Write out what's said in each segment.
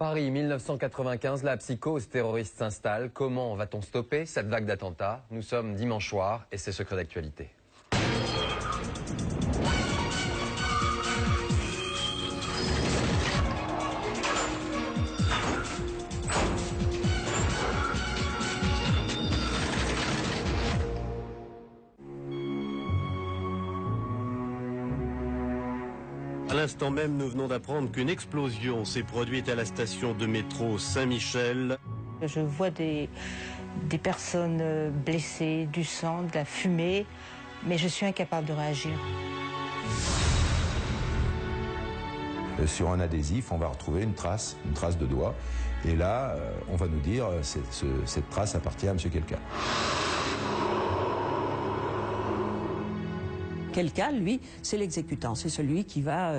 Paris 1995, la psychose terroriste s'installe. Comment va-t-on stopper cette vague d'attentats? Nous sommes dimanche soir et c'est Secret d'actualité. À l'instant même, nous venons d'apprendre qu'une explosion s'est produite à la station de métro Saint-Michel. Je vois des personnes blessées, du sang, de la fumée, mais je suis incapable de réagir. Sur un adhésif, on va retrouver une trace de doigt. Et là, on va nous dire cette trace appartient à M. Quelqu'un. Quelqu'un, lui, c'est l'exécutant, c'est celui qui va,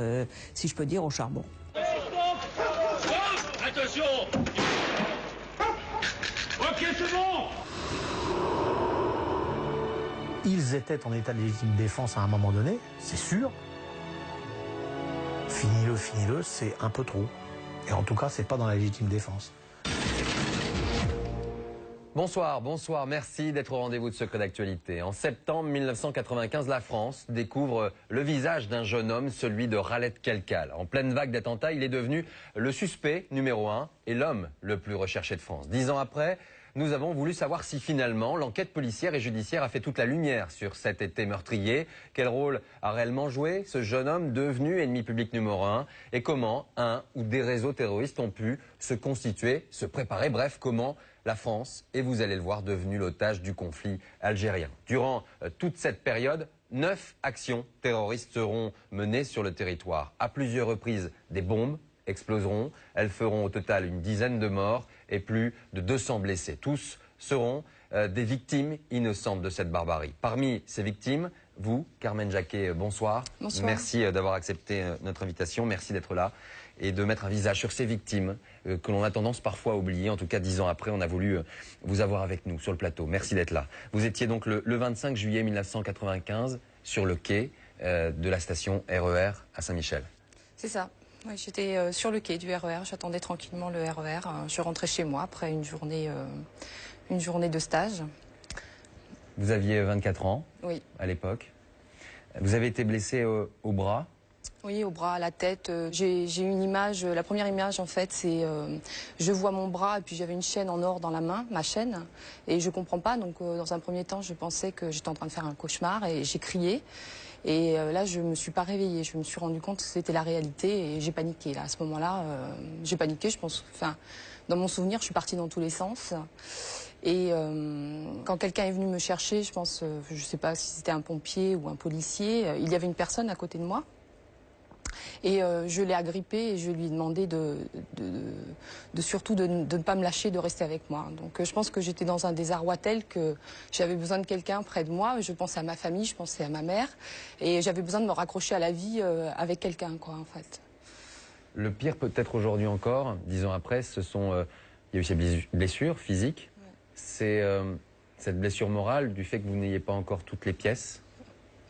si je peux dire, au charbon. Attention! Ok, c'est bon! Ils étaient en état de légitime défense à un moment donné, c'est sûr. Finis-le, c'est un peu trop. Et en tout cas, c'est pas dans la légitime défense. Bonsoir, merci d'être au rendez-vous de Secret d'actualité. En septembre 1995, la France découvre le visage d'un jeune homme, celui de Khaled Kelkal. En pleine vague d'attentats, il est devenu le suspect numéro 1 et l'homme le plus recherché de France. 10 ans après, nous avons voulu savoir si finalement l'enquête policière et judiciaire a fait toute la lumière sur cet été meurtrier. Quel rôle a réellement joué ce jeune homme devenu ennemi public numéro 1 et comment un ou des réseaux terroristes ont pu se constituer, se préparer, bref, comment la France est, vous allez le voir, devenue l'otage du conflit algérien. Durant toute cette période, 9 actions terroristes seront menées sur le territoire. À plusieurs reprises, des bombes exploseront. Elles feront au total une dizaine de morts et plus de 200 blessés. Tous seront des victimes innocentes de cette barbarie. Parmi ces victimes, vous, Carmen Jacquet, bonsoir. Bonsoir. Merci d'avoir accepté notre invitation. Merci d'être là et de mettre un visage sur ces victimes que l'on a tendance parfois à oublier. En tout cas, 10 ans après, on a voulu vous avoir avec nous sur le plateau. Merci d'être là. Vous étiez donc le 25 juillet 1995 sur le quai de la station RER à Saint-Michel. C'est ça. Oui, j'étais sur le quai du RER, j'attendais tranquillement le RER. Je rentrais chez moi après une journée de stage. Vous aviez 24 ans Oui. À l'époque. Vous avez été blessé au bras. Oui, au bras, à la tête. J'ai eu une image, la première image en fait, c'est je vois mon bras et puis j'avais une chaîne en or dans la main, ma chaîne, et je comprends pas. Donc dans un premier temps, je pensais que j'étais en train de faire un cauchemar et j'ai crié. Et là, je me suis pas réveillée. Je me suis rendu compte que c'était la réalité et j'ai paniqué. Là, à ce moment-là, j'ai paniqué. Je pense, enfin, dans mon souvenir, je suis partie dans tous les sens. Et quand quelqu'un est venu me chercher, je pense, je sais pas si c'était un pompier ou un policier, il y avait une personne à côté de moi. Et je l'ai agrippé et je lui ai demandé surtout de ne pas me lâcher, de rester avec moi. Donc je pense que j'étais dans un désarroi tel que j'avais besoin de quelqu'un près de moi. Je pensais à ma famille, je pensais à ma mère. Et j'avais besoin de me raccrocher à la vie avec quelqu'un, quoi, en fait. Le pire peut-être aujourd'hui encore, 10 ans après, ce sont... il y a eu ces blessures physiques. Ouais. C'est cette blessure morale du fait que vous n'ayez pas encore toutes les pièces.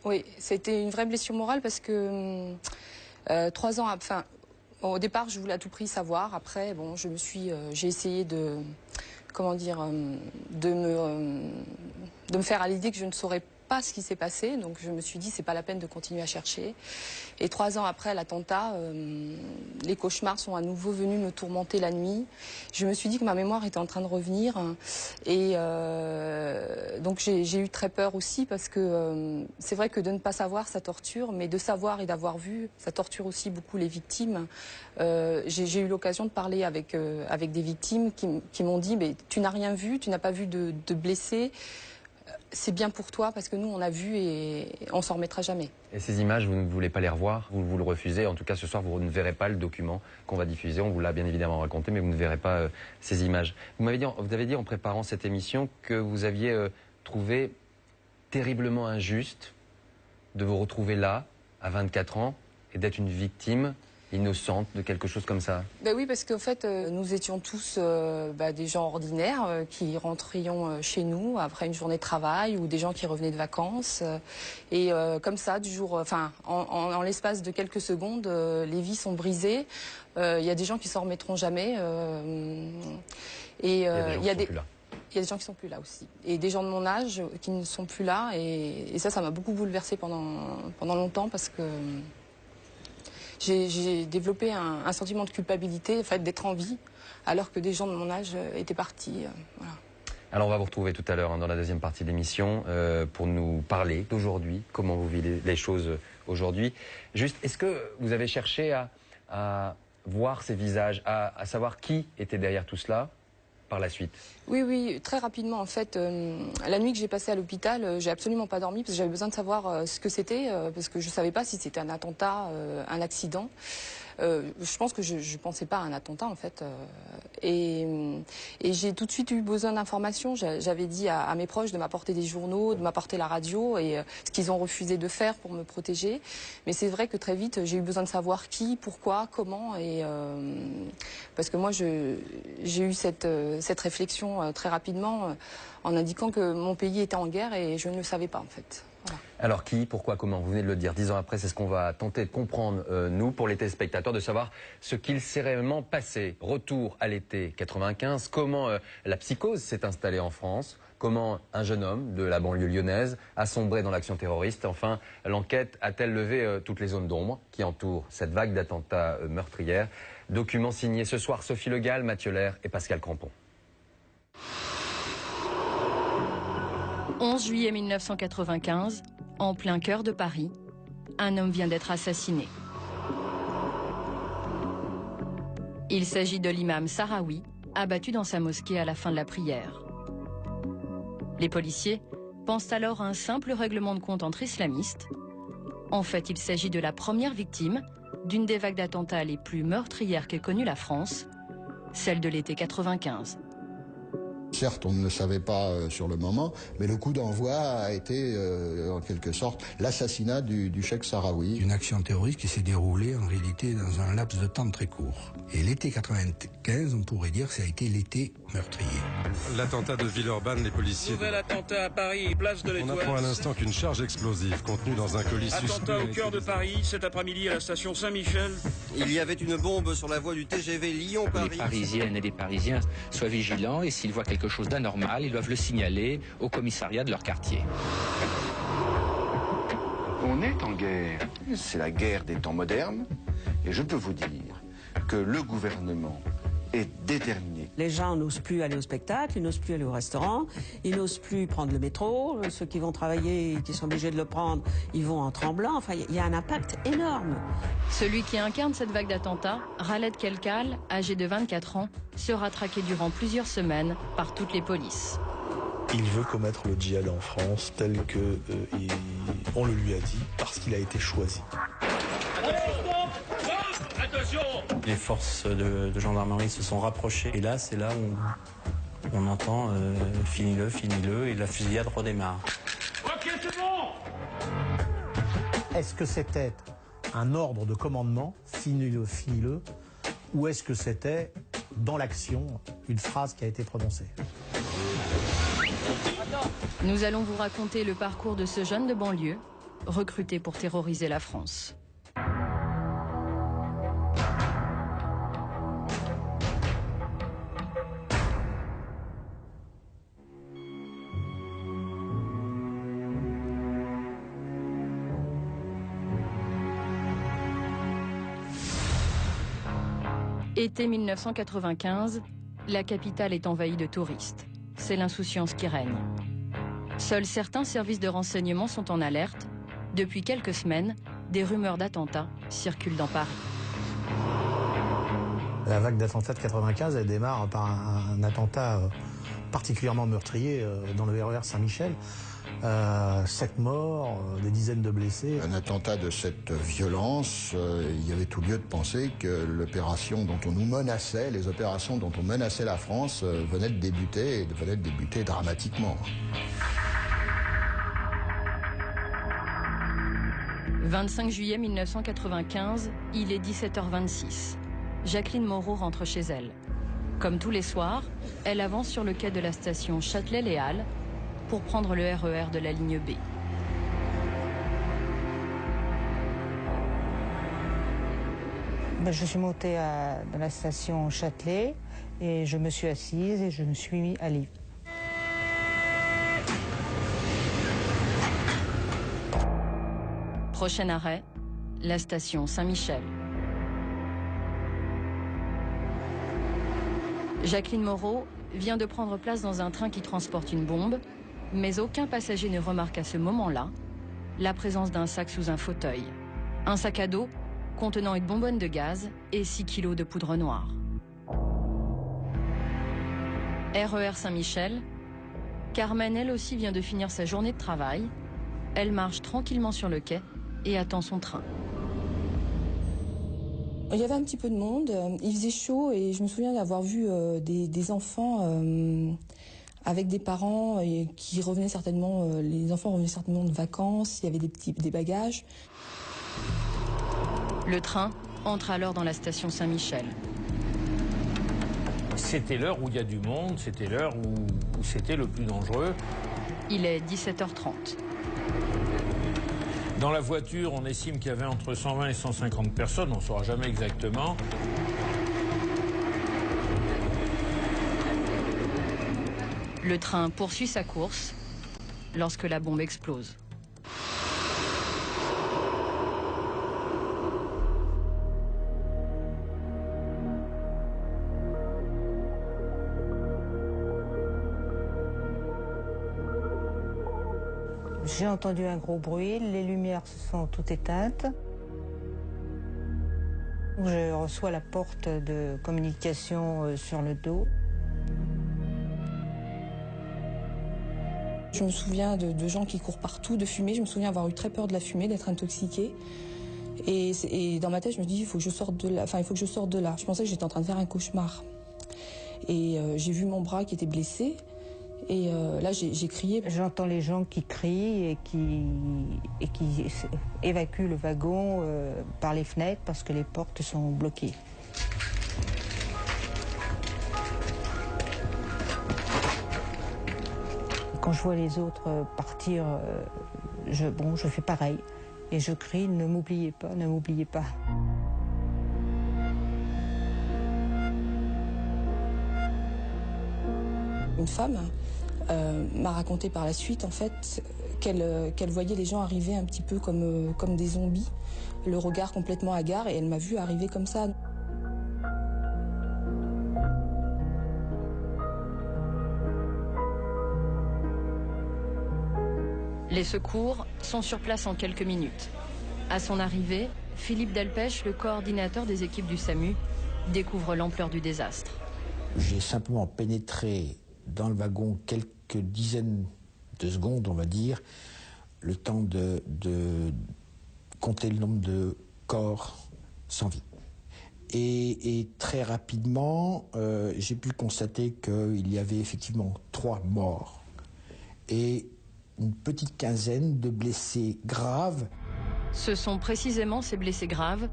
Oui, c'était une vraie blessure morale parce que... 3 ans, enfin, au départ, je voulais à tout prix savoir. Après, bon, j'ai essayé de, comment dire, de me faire à l'idée que je ne saurais pas ce qui s'est passé. Donc, je me suis dit, c'est pas la peine de continuer à chercher. Et 3 ans après l'attentat, les cauchemars sont à nouveau venus me tourmenter la nuit. Je me suis dit que ma mémoire était en train de revenir. Et donc, j'ai eu très peur aussi parce que c'est vrai que de ne pas savoir, ça torture. Mais de savoir et d'avoir vu, ça torture aussi beaucoup les victimes. J'ai eu l'occasion de parler avec des victimes qui m'ont dit, mais tu n'as rien vu, tu n'as pas vu de blessés. C'est bien pour toi parce que nous on a vu et on s'en remettra jamais. Et ces images, vous ne voulez pas les revoir, vous le refusez. En tout cas ce soir vous ne verrez pas le document qu'on va diffuser. On vous l'a bien évidemment raconté mais vous ne verrez pas ces images. Vous avez dit en préparant cette émission que vous aviez trouvé terriblement injuste de vous retrouver là à 24 ans et d'être une victime innocente de quelque chose comme ça? Ben oui, parce qu'en fait, nous étions tous des gens ordinaires qui rentrions chez nous après une journée de travail ou des gens qui revenaient de vacances. Et comme ça, du jour, en l'espace de quelques secondes, les vies sont brisées. Il y a des gens qui s'en remettront jamais. Il y a des gens qui sont plus là. Il y a des gens qui sont plus là aussi. Et des gens de mon âge qui ne sont plus là. Et ça m'a beaucoup bouleversée pendant longtemps parce que j'ai développé un sentiment de culpabilité, d'être en vie, alors que des gens de mon âge étaient partis. Voilà. Alors on va vous retrouver tout à l'heure dans la deuxième partie de l'émission pour nous parler d'aujourd'hui, comment vous vivez les choses aujourd'hui. Juste, est-ce que vous avez cherché à voir ces visages, à savoir qui était derrière tout cela par la suite? Oui, très rapidement en fait. La nuit que j'ai passée à l'hôpital, j'ai absolument pas dormi parce que j'avais besoin de savoir ce que c'était, parce que je savais pas si c'était un attentat, un accident. Je pense que je pensais pas à un attentat en fait. Et j'ai tout de suite eu besoin d'informations. J'avais dit à mes proches de m'apporter des journaux, de m'apporter la radio, et ce qu'ils ont refusé de faire pour me protéger. Mais c'est vrai que très vite, j'ai eu besoin de savoir qui, pourquoi, comment. Et parce que moi, j'ai eu cette réflexion très rapidement en indiquant que mon pays était en guerre et je ne le savais pas en fait. Voilà. Alors qui, pourquoi, comment? Vous venez de le dire. 10 ans après, c'est ce qu'on va tenter de comprendre, nous, pour les téléspectateurs, de savoir ce qu'il s'est réellement passé. Retour à l'été 95, comment la psychose s'est installée en France, comment un jeune homme de la banlieue lyonnaise a sombré dans l'action terroriste. Enfin, l'enquête a-t-elle levé toutes les zones d'ombre qui entourent cette vague d'attentats meurtrières? Document signé ce soir Sophie Le Gall, Mathieu Lair et Pascal Crampon. 11 juillet 1995, en plein cœur de Paris, un homme vient d'être assassiné. Il s'agit de l'imam Sahraoui, abattu dans sa mosquée à la fin de la prière. Les policiers pensent alors à un simple règlement de compte entre islamistes. En fait, il s'agit de la première victime d'une des vagues d'attentats les plus meurtrières qu'ait connue la France, celle de l'été 95. Certes, on ne le savait pas sur le moment, mais le coup d'envoi a été, en quelque sorte, l'assassinat du cheikh Sahraoui. Une action terroriste qui s'est déroulée, en réalité, dans un laps de temps très court. Et l'été 95, on pourrait dire que ça a été l'été meurtrier. L'attentat de Villeurbanne, les policiers... Nouvel attentat à Paris, place de l'Étoile. On apprend à l'instant qu'une charge explosive contenue dans un colis suspect... Attentat au cœur de Paris, cet après-midi à la station Saint-Michel. Il y avait une bombe sur la voie du TGV Lyon-Paris. Les Parisiennes et les Parisiens soient vigilants et s'ils voient quelque chose d'anormal, ils doivent le signaler au commissariat de leur quartier. On est en guerre. C'est la guerre des temps modernes. Et je peux vous dire que le gouvernement est déterminé. Les gens n'osent plus aller au spectacle, ils n'osent plus aller au restaurant, ils n'osent plus prendre le métro. Ceux qui vont travailler, qui sont obligés de le prendre, ils vont en tremblant. Enfin, il y a un impact énorme. Celui qui incarne cette vague d'attentats, Khaled Kelkal, âgé de 24 ans, sera traqué durant plusieurs semaines par toutes les polices. Il veut commettre le djihad en France tel que on le lui a dit, parce qu'il a été choisi. Les forces de gendarmerie se sont rapprochées et là, c'est là où on entend finis-le, et la fusillade redémarre. Ok, c'est bon. Est-ce que c'était un ordre de commandement, finis-le, ou est-ce que c'était, dans l'action, une phrase qui a été prononcée? Nous allons vous raconter le parcours de ce jeune de banlieue, recruté pour terroriser la France. Été 1995, la capitale est envahie de touristes. C'est l'insouciance qui règne. Seuls certains services de renseignement sont en alerte. Depuis quelques semaines, des rumeurs d'attentats circulent dans Paris. La vague d'attentats de 95, elle démarre par un attentat particulièrement meurtrier dans le RER Saint-Michel. 7 morts, des dizaines de blessés. Un attentat de cette violence, il y avait tout lieu de penser que l'opération dont on nous menaçait, les opérations dont on menaçait la France venaient de débuter, et venaient de débuter dramatiquement. 25 juillet 1995, il est 17h26. Jacqueline Moreau rentre chez elle. Comme tous les soirs, elle avance sur le quai de la station Châtelet-Les Halles pour prendre le RER de la ligne B. Je suis montée dans la station Châtelet et je me suis assise et je me suis mis à lire. Prochain arrêt, la station Saint-Michel. Jacqueline Moreau vient de prendre place dans un train qui transporte une bombe, mais aucun passager ne remarque à ce moment-là la présence d'un sac sous un fauteuil. Un sac à dos contenant une bonbonne de gaz et 6 kilos de poudre noire. RER Saint-Michel, Carmen, elle aussi, vient de finir sa journée de travail. Elle marche tranquillement sur le quai et attend son train. Il y avait un petit peu de monde, il faisait chaud et je me souviens d'avoir vu des enfants avec des parents qui revenaient certainement, les enfants revenaient certainement de vacances, il y avait des bagages. Le train entre alors dans la station Saint-Michel. C'était l'heure où il y a du monde, c'était l'heure où c'était le plus dangereux. Il est 17h30. Dans la voiture, on estime qu'il y avait entre 120 et 150 personnes, on ne saura jamais exactement. Le train poursuit sa course lorsque la bombe explose. J'ai entendu un gros bruit, les lumières se sont toutes éteintes. Je reçois la porte de communication sur le dos. Je me souviens de gens qui courent partout, de fumée. Je me souviens avoir eu très peur de la fumée, d'être intoxiquée. Et dans ma tête, je me dis, il faut que je sorte de là. Enfin, il faut que je sorte de là. Je pensais que j'étais en train de faire un cauchemar. Et j'ai vu mon bras qui était blessé. Et là, j'ai crié. J'entends les gens qui crient et qui évacuent le wagon par les fenêtres parce que les portes sont bloquées. Quand je vois les autres partir, je fais pareil. Et je crie, ne m'oubliez pas, ne m'oubliez pas. Une femme m'a raconté par la suite en fait qu'elle voyait les gens arriver un petit peu comme des zombies, le regard complètement hagard, et elle m'a vu arriver comme ça. Les secours sont sur place en quelques minutes. À son arrivée, Philippe Delpech, le coordinateur des équipes du SAMU, découvre l'ampleur du désastre. J'ai simplement pénétré dans le wagon quelques dizaines de secondes, on va dire, le temps de compter le nombre de corps sans vie. Et très rapidement, j'ai pu constater qu'il y avait effectivement 3 morts et une petite quinzaine de blessés graves. Ce sont précisément ces blessés graves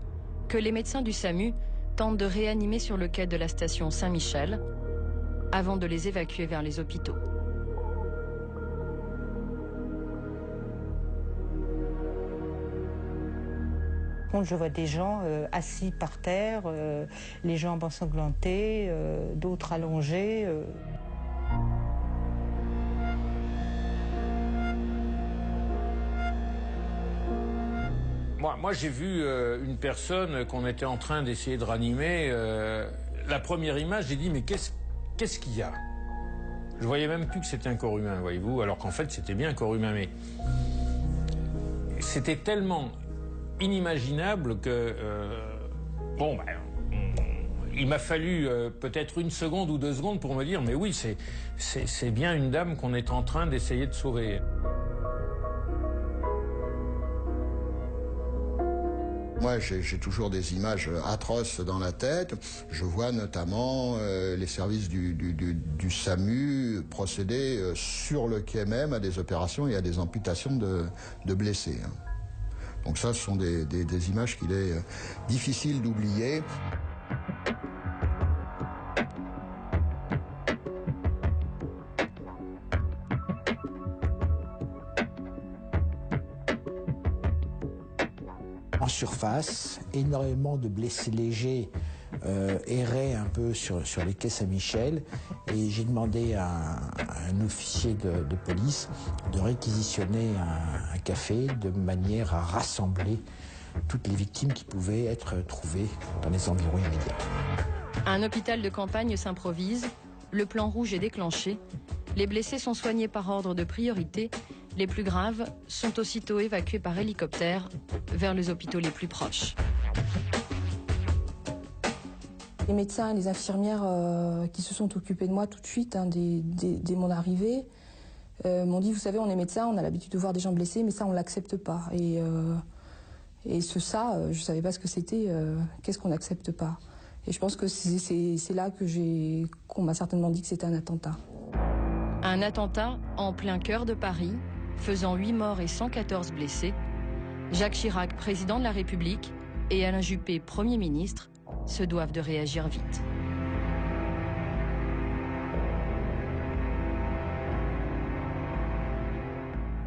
que les médecins du SAMU tentent de réanimer sur le quai de la station Saint-Michel avant de les évacuer vers les hôpitaux. Je vois des gens assis par terre, les jambes ensanglantées, d'autres allongés. Moi j'ai vu une personne qu'on était en train d'essayer de ranimer. La première image, j'ai dit, mais qu'est-ce qu'il y a? Je voyais même plus que c'était un corps humain, voyez-vous, alors qu'en fait c'était bien un corps humain, mais c'était tellement inimaginable que il m'a fallu peut-être 1 seconde ou 2 secondes pour me dire, mais oui, c'est bien une dame qu'on est en train d'essayer de sauver. Moi, j'ai toujours des images atroces dans la tête. Je vois notamment les services du SAMU procéder sur le quai même à des opérations et à des amputations de blessés. Donc ça, ce sont des images qu'il est difficile d'oublier. En surface, énormément de blessés légers erraient un peu sur les quais Saint-Michel, et j'ai demandé à un officier de police de réquisitionner un café de manière à rassembler toutes les victimes qui pouvaient être trouvées dans les environs immédiats. Un hôpital de campagne s'improvise, le plan rouge est déclenché, les blessés sont soignés par ordre de priorité, les plus graves sont aussitôt évacués par hélicoptère vers les hôpitaux les plus proches. Les médecins et les infirmières qui se sont occupés de moi tout de suite, dès mon arrivée, m'ont dit, vous savez, on est médecins, on a l'habitude de voir des gens blessés, mais ça, on ne l'accepte pas. Et je ne savais pas ce que c'était, qu'est-ce qu'on n'accepte pas. Et je pense que c'est là qu'on m'a certainement dit que c'était un attentat. Un attentat en plein cœur de Paris, faisant 8 morts et 114 blessés. Jacques Chirac, président de la République, et Alain Juppé, Premier ministre, se doivent de réagir vite.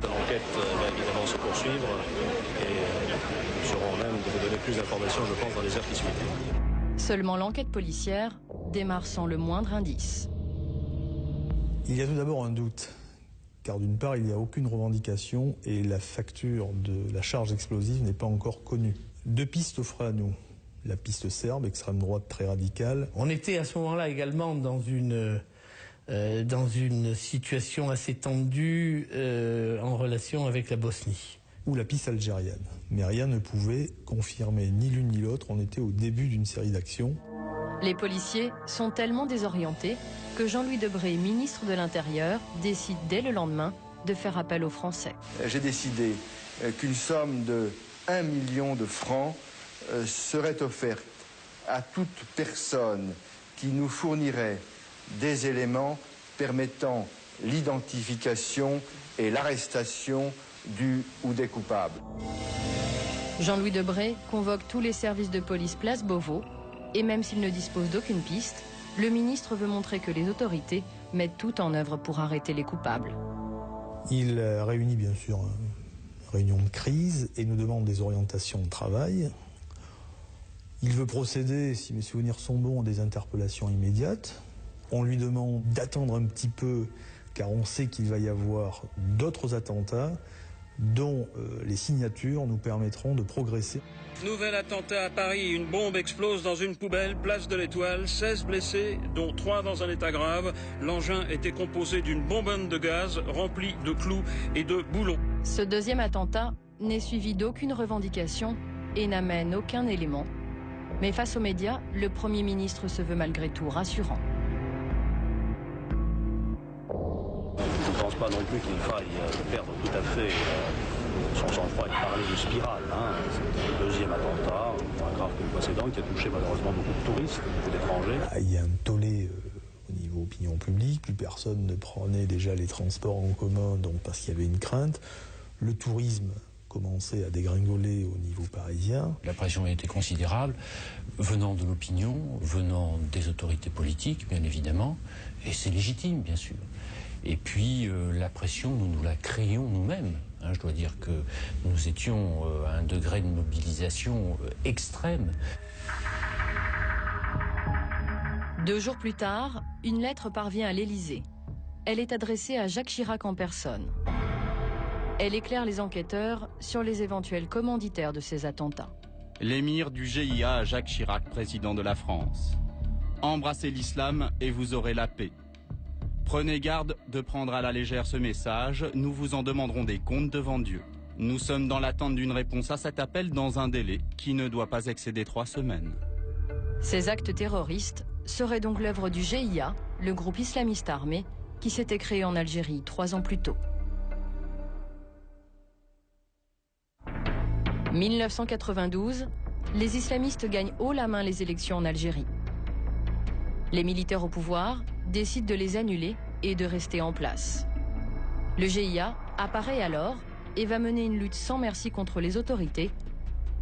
L'enquête va évidemment se poursuivre et nous serons même de vous donner plus d'informations, je pense, dans les heures qui suivent. Seulement l'enquête policière démarre sans le moindre indice. Il y a tout d'abord un doute, car d'une part, il n'y a aucune revendication et la facture de la charge explosive n'est pas encore connue. 2 pistes offraient à nous. La piste serbe, extrême droite très radicale. On était à ce moment-là également dans une situation assez tendue en relation avec la Bosnie. Ou la piste algérienne. Mais rien ne pouvait confirmer ni l'une ni l'autre. On était au début d'une série d'actions. Les policiers sont tellement désorientés que Jean-Louis Debré, ministre de l'Intérieur, décide dès le lendemain de faire appel aux Français. J'ai décidé qu'une somme de 1 million de francs serait offerte à toute personne qui nous fournirait des éléments permettant l'identification et l'arrestation du ou des coupables. Jean-Louis Debré convoque tous les services de police place Beauvau et même s'il ne dispose d'aucune piste, le ministre veut montrer que les autorités mettent tout en œuvre pour arrêter les coupables. Il réunit bien sûr une réunion de crise et nous demande des orientations de travail. Il veut procéder, si mes souvenirs sont bons, à des interpellations immédiates. On lui demande d'attendre un petit peu, car on sait qu'il va y avoir d'autres attentats dont les signatures nous permettront de progresser. Nouvel attentat à Paris, une bombe explose dans une poubelle, place de l'Étoile, 16 blessés, dont 3 dans un état grave. L'engin était composé d'une bonbonne de gaz remplie de clous et de boulons. Ce deuxième attentat n'est suivi d'aucune revendication et n'amène aucun élément. Mais face aux médias, le Premier ministre se veut malgré tout rassurant. Je ne pense pas non plus qu'il faille perdre tout à fait son sang-froid et parler de spirale. C'est le deuxième attentat, moins grave que le précédent, qui a touché malheureusement beaucoup de touristes, beaucoup d'étrangers. Il y a un tollé au niveau opinion publique, plus personne ne prenait déjà les transports en commun, donc parce qu'il y avait une crainte. Le tourisme commençait à dégringoler au niveau parisien. La pression a été considérable, venant de l'opinion, venant des autorités politiques, bien évidemment, et c'est légitime, bien sûr. Et puis, la pression, nous la créions nous-mêmes. Je dois dire que nous étions à un degré de mobilisation extrême. 2 jours plus tard, une lettre parvient à l'Élysée. Elle est adressée à Jacques Chirac en personne. Elle éclaire les enquêteurs sur les éventuels commanditaires de ces attentats. L'émir du GIA à Jacques Chirac, président de la France. Embrassez l'islam et vous aurez la paix. Prenez garde de prendre à la légère ce message, nous vous en demanderons des comptes devant Dieu. Nous sommes dans l'attente d'une réponse à cet appel dans un délai qui ne doit pas excéder 3 semaines. Ces actes terroristes seraient donc l'œuvre du GIA, le groupe islamiste armé, qui s'était créé en Algérie 3 ans plus tôt. 1992, les islamistes gagnent haut la main les élections en Algérie. Les militaires au pouvoir décident de les annuler et de rester en place. Le GIA apparaît alors et va mener une lutte sans merci contre les autorités.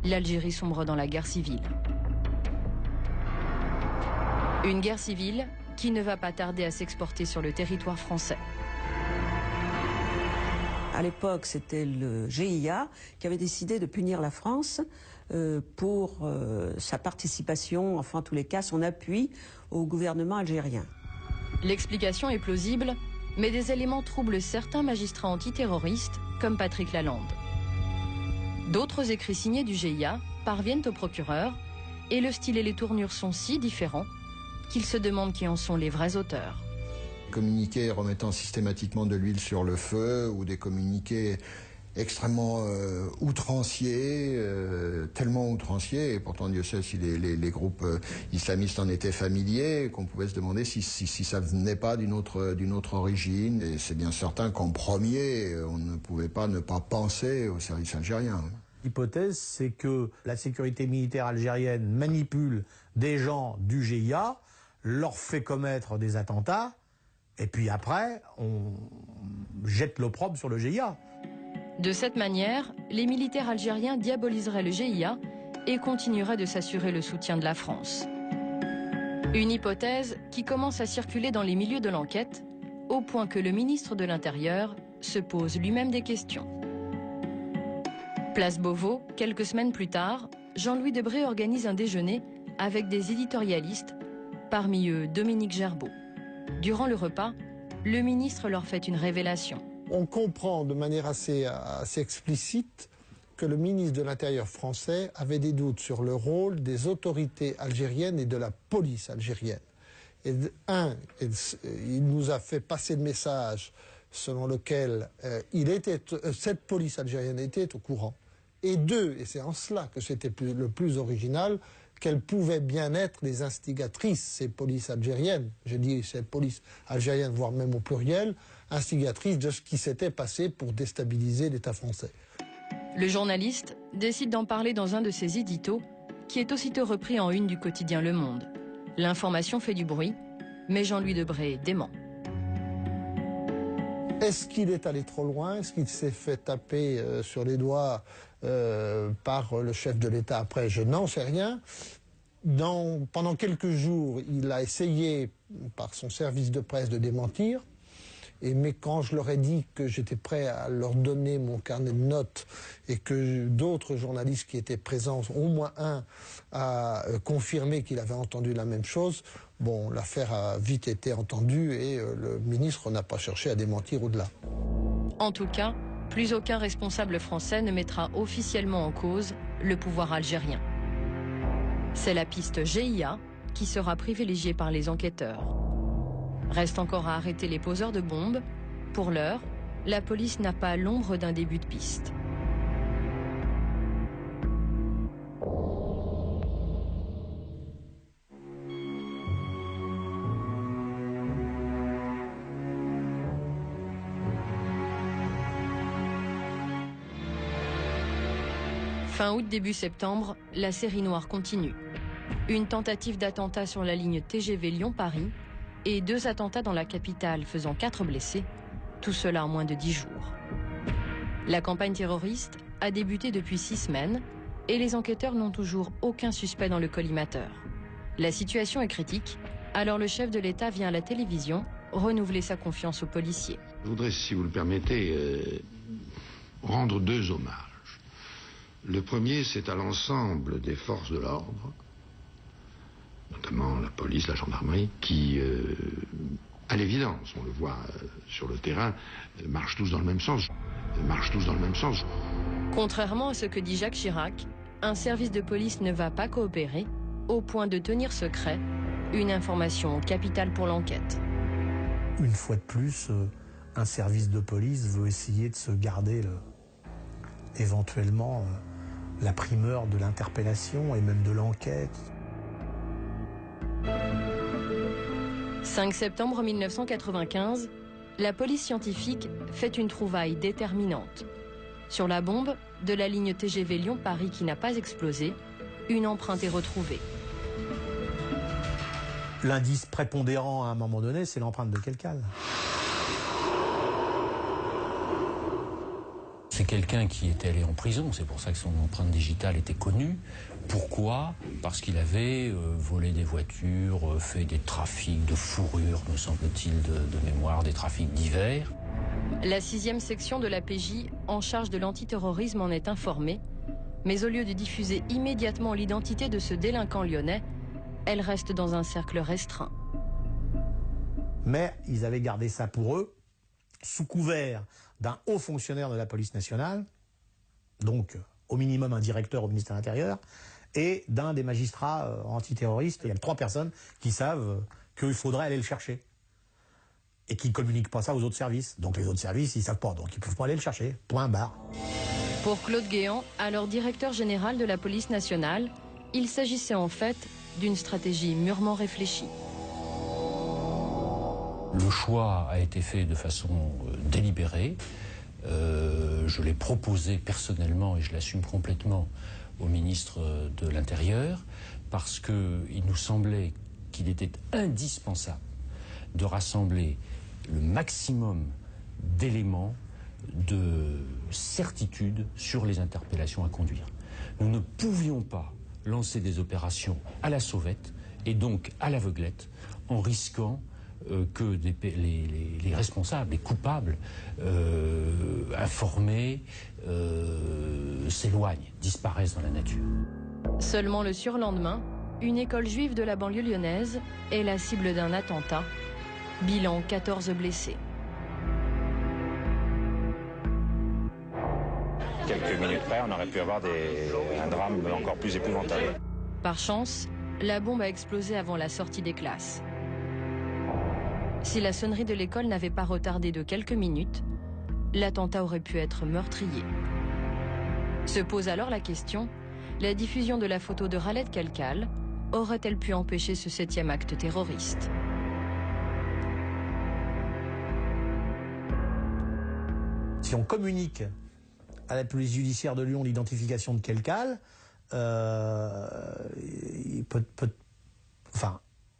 L'Algérie sombre dans la guerre civile. Une guerre civile qui ne va pas tarder à s'exporter sur le territoire français. À l'époque, c'était le GIA qui avait décidé de punir la France pour sa participation, enfin en tous les cas son appui au gouvernement algérien. L'explication est plausible, mais des éléments troublent certains magistrats antiterroristes comme Patrick Lalande. D'autres écrits signés du GIA parviennent au procureur et le style et les tournures sont si différents qu'il se demande qui en sont les vrais auteurs. Communiqués remettant systématiquement de l'huile sur le feu ou des communiqués extrêmement outranciers, tellement outranciers, et pourtant Dieu sait si les groupes islamistes en étaient familiers, qu'on pouvait se demander si ça venait pas d'une autre origine. Et c'est bien certain qu'en premier, on ne pouvait pas ne pas penser au service algérien. L'hypothèse, c'est que la sécurité militaire algérienne manipule des gens du GIA, leur fait commettre des attentats, et puis après, on jette l'opprobre sur le GIA. De cette manière, les militaires algériens diaboliseraient le GIA et continueraient de s'assurer le soutien de la France. Une hypothèse qui commence à circuler dans les milieux de l'enquête, au point que le ministre de l'Intérieur se pose lui-même des questions. Place Beauvau, quelques semaines plus tard, Jean-Louis Debré organise un déjeuner avec des éditorialistes, parmi eux Dominique Gerbaud. Durant le repas, le ministre leur fait une révélation. On comprend de manière assez explicite que le ministre de l'Intérieur français avait des doutes sur le rôle des autorités algériennes et de la police algérienne. Et il nous a fait passer le message selon lequel cette police algérienne était au courant. Et deux, et c'est en cela que c'était le plus original, qu'elles pouvaient bien être les instigatrices, ces polices algériennes, je dis ces polices algériennes, voire même au pluriel, instigatrices de ce qui s'était passé pour déstabiliser l'État français. Le journaliste décide d'en parler dans un de ses éditos, qui est aussitôt repris en une du quotidien Le Monde. L'information fait du bruit, mais Jean-Louis Debré dément. Est-ce qu'il est allé trop loin? Est-ce qu'il s'est fait taper sur les doigts par le chef de l'État après? Je n'en sais rien. Pendant quelques jours, il a essayé, par son service de presse, de démentir. Mais quand je leur ai dit que j'étais prêt à leur donner mon carnet de notes et que d'autres journalistes qui étaient présents, au moins un, a confirmé qu'il avait entendu la même chose, bon, l'affaire a vite été entendue et le ministre n'a pas cherché à démentir au-delà. En tout cas, plus aucun responsable français ne mettra officiellement en cause le pouvoir algérien. C'est la piste GIA qui sera privilégiée par les enquêteurs. Reste encore à arrêter les poseurs de bombes. Pour l'heure, la police n'a pas l'ombre d'un début de piste. Fin août, début septembre, la série noire continue. Une tentative d'attentat sur la ligne TGV Lyon-Paris et 2 attentats dans la capitale faisant 4 blessés, tout cela en moins de 10 jours. La campagne terroriste a débuté depuis 6 semaines et les enquêteurs n'ont toujours aucun suspect dans le collimateur. La situation est critique, alors le chef de l'État vient à la télévision renouveler sa confiance aux policiers. Je voudrais, si vous le permettez, rendre 2 hommages. Le premier, c'est à l'ensemble des forces de l'ordre, notamment la police, la gendarmerie, qui, à l'évidence, on le voit sur le terrain, marchent tous dans le même sens. Contrairement à ce que dit Jacques Chirac, un service de police ne va pas coopérer, au point de tenir secret une information capitale pour l'enquête. Une fois de plus, un service de police veut essayer de se garder éventuellement la primeur de l'interpellation et même de l'enquête. 5 septembre 1995, la police scientifique fait une trouvaille déterminante. Sur la bombe de la ligne TGV Lyon-Paris qui n'a pas explosé, une empreinte est retrouvée. L'indice prépondérant à un moment donné, c'est l'empreinte de quelqu'un. C'est quelqu'un qui était allé en prison, c'est pour ça que son empreinte digitale était connue. Pourquoi? Parce qu'il avait volé des voitures, fait des trafics de fourrure, me semble-t-il, de mémoire, des trafics divers. La 6e section de la PJ, en charge de l'antiterrorisme, en est informée. Mais au lieu de diffuser immédiatement l'identité de ce délinquant lyonnais, elle reste dans un cercle restreint. Mais ils avaient gardé ça pour eux, sous couvert d'un haut fonctionnaire de la police nationale, donc au minimum un directeur au ministère de l'Intérieur, et d'un des magistrats antiterroristes. Il y a 3 personnes qui savent qu'il faudrait aller le chercher. Et qui ne communiquent pas ça aux autres services. Donc les autres services, ils ne savent pas, donc ils ne peuvent pas aller le chercher. Point barre. Pour Claude Guéant, alors directeur général de la police nationale, il s'agissait en fait d'une stratégie mûrement réfléchie. Le choix a été fait de façon délibérée. Je l'ai proposé personnellement et je l'assume complètement au ministre de l'Intérieur parce qu'il nous semblait qu'il était indispensable de rassembler le maximum d'éléments de certitude sur les interpellations à conduire. Nous ne pouvions pas lancer des opérations à la sauvette et donc à l'aveuglette en risquant que les responsables, les coupables informés s'éloignent, disparaissent dans la nature. Seulement le surlendemain, une école juive de la banlieue lyonnaise est la cible d'un attentat. Bilan 14 blessés. Quelques minutes près, on aurait pu avoir un drame encore plus épouvantable. Par chance, la bombe a explosé avant la sortie des classes. Si la sonnerie de l'école n'avait pas retardé de quelques minutes, l'attentat aurait pu être meurtrier. Se pose alors la question, la diffusion de la photo de Khaled Kelkal aurait-elle pu empêcher ce 7e acte terroriste? Si on communique à la police judiciaire de Lyon l'identification de Kelkal,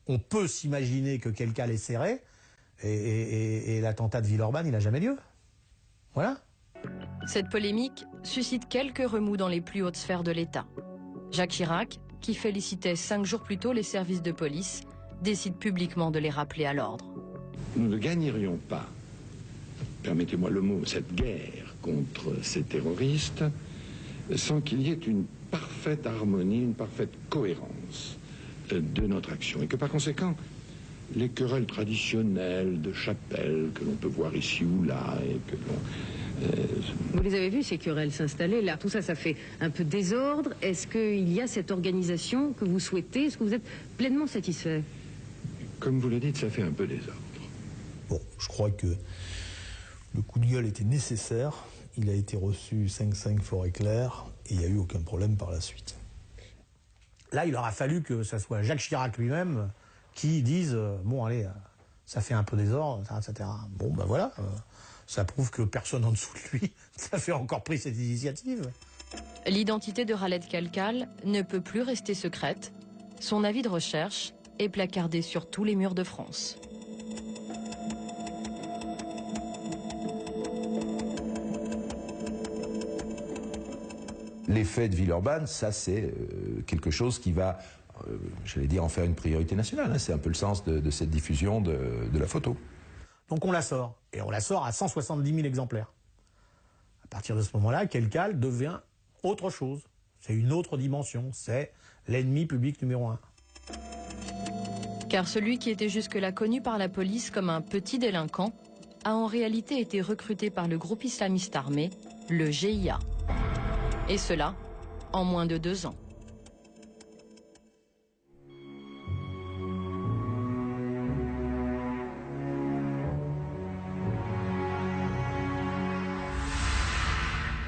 on peut s'imaginer que Kelkal est serré et l'attentat de Villeurbanne, il n'a jamais lieu. Voilà. Cette polémique suscite quelques remous dans les plus hautes sphères de l'État. Jacques Chirac, qui félicitait 5 jours plus tôt les services de police, décide publiquement de les rappeler à l'ordre. Nous ne gagnerions pas, permettez-moi le mot, cette guerre contre ces terroristes, sans qu'il y ait une parfaite harmonie, une parfaite cohérence de notre action. Et que par conséquent, les querelles traditionnelles de chapelle que l'on peut voir ici ou là, et que Vous les avez vus, ces querelles s'installer là. Tout ça, ça fait un peu désordre. Est-ce qu'il y a cette organisation que vous souhaitez? Est-ce que vous êtes pleinement satisfait? Comme vous le dites, ça fait un peu désordre. Bon, je crois que le coup de gueule était nécessaire. Il a été reçu 5-5 fort éclair et il n'y a eu aucun problème par la suite. Là, il aura fallu que ce soit Jacques Chirac lui-même qui dise bon, allez, ça fait un peu désordre, etc. Bon, ben voilà, ça prouve que personne en dessous de lui n'a fait encore pris cette initiative. L'identité de Khaled Kelkal ne peut plus rester secrète. Son avis de recherche est placardé sur tous les murs de France. L'effet de Villeurbanne, ça c'est quelque chose qui va, j'allais dire, en faire une priorité nationale. Hein. C'est un peu le sens de cette diffusion de la photo. Donc on la sort, et on la sort à 170 000 exemplaires. À partir de ce moment-là, Kelkal devient autre chose. C'est une autre dimension, c'est l'ennemi public numéro 1. Car celui qui était jusque-là connu par la police comme un petit délinquant a en réalité été recruté par le groupe islamiste armé, le GIA. Et cela, en moins de 2 ans.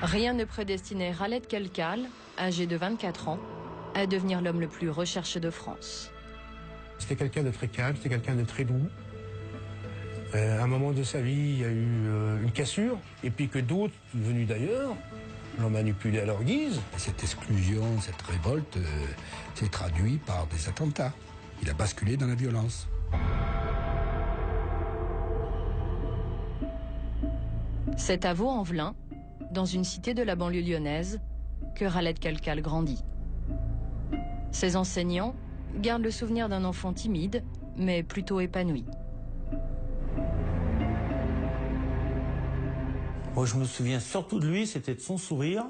Rien ne prédestinait Khaled Kelkal, âgé de 24 ans, à devenir l'homme le plus recherché de France. C'était quelqu'un de très calme, c'était quelqu'un de très doux. À un moment de sa vie, il y a eu une cassure, et puis que d'autres, venus d'ailleurs, l'ont manipulé à leur guise. Cette exclusion, cette révolte s'est traduite par des attentats. Il a basculé dans la violence. C'est à Vaux-en-Velin, dans une cité de la banlieue lyonnaise, que Khaled Kelkal grandit. Ses enseignants gardent le souvenir d'un enfant timide, mais plutôt épanoui. Moi, je me souviens surtout de lui, c'était de son sourire,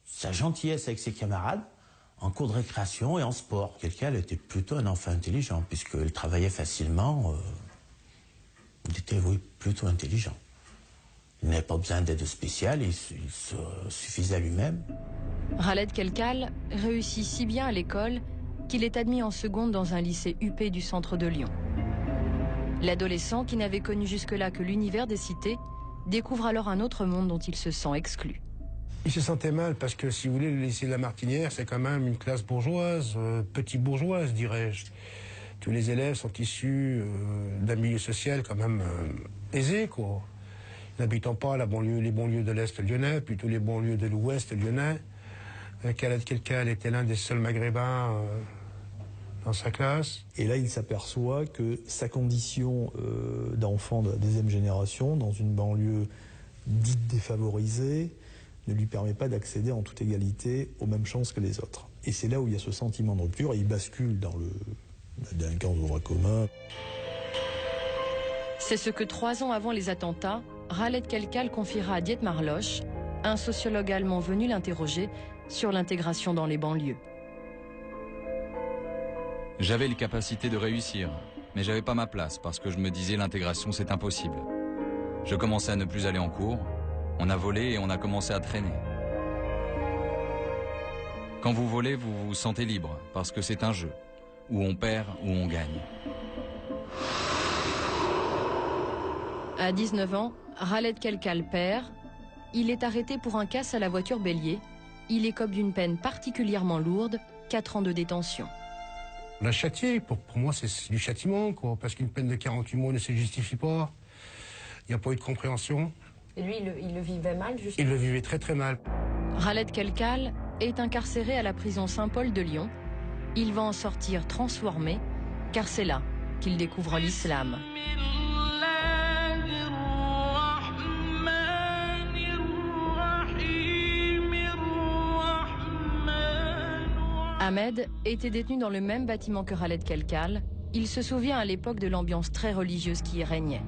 sa gentillesse avec ses camarades, en cours de récréation et en sport. Kelkal était plutôt un enfant intelligent, puisqu'il travaillait facilement. Il était, oui, plutôt intelligent. Il n'avait pas besoin d'aide spéciale, il se suffisait à lui-même. Khaled Kelkal réussit si bien à l'école qu'il est admis en seconde dans un lycée UP du centre de Lyon. L'adolescent, qui n'avait connu jusque-là que l'univers des cités, découvre alors un autre monde dont il se sent exclu. Il se sentait mal parce que, si vous voulez, le lycée de la Martinière, c'est quand même une classe bourgeoise, petite bourgeoise, dirais-je. Tous les élèves sont issus d'un milieu social quand même aisé, quoi. N'habitant pas les banlieues de l'Est lyonnais, plutôt les banlieues de l'Ouest lyonnais. Khaled Kelkal était l'un des seuls maghrébins dans sa classe. Et là, il s'aperçoit que sa condition d'enfant de la deuxième génération, dans une banlieue dite défavorisée, ne lui permet pas d'accéder en toute égalité aux mêmes chances que les autres. Et c'est là où il y a ce sentiment de rupture, et il bascule dans la délinquance de droit commun. C'est ce que 3 ans avant les attentats, Khaled Kelkal confiera à Dietmar Loch, un sociologue allemand venu l'interroger sur l'intégration dans les banlieues. J'avais les capacités de réussir, mais j'avais pas ma place parce que je me disais l'intégration c'est impossible. Je commençais à ne plus aller en cours, on a volé et on a commencé à traîner. Quand vous volez, vous vous sentez libre parce que c'est un jeu, où on perd, où on gagne. À 19 ans, Khaled Kelkal perd. Il est arrêté pour un casse à la voiture bélier. Il écope d'une peine particulièrement lourde, 4 ans de détention. On l'a châtié. Pour moi, c'est du châtiment, quoi, parce qu'une peine de 48 mois ne se justifie pas. Il n'y a pas eu de compréhension. Et lui, il le vivait mal, justement. Il le vivait très très mal. Khaled Kelkal est incarcéré à la prison Saint-Paul de Lyon. Il va en sortir transformé, car c'est là qu'il découvre l'islam. Ahmed était détenu dans le même bâtiment que Khaled Kelkal. Il se souvient à l'époque de l'ambiance très religieuse qui y régnait.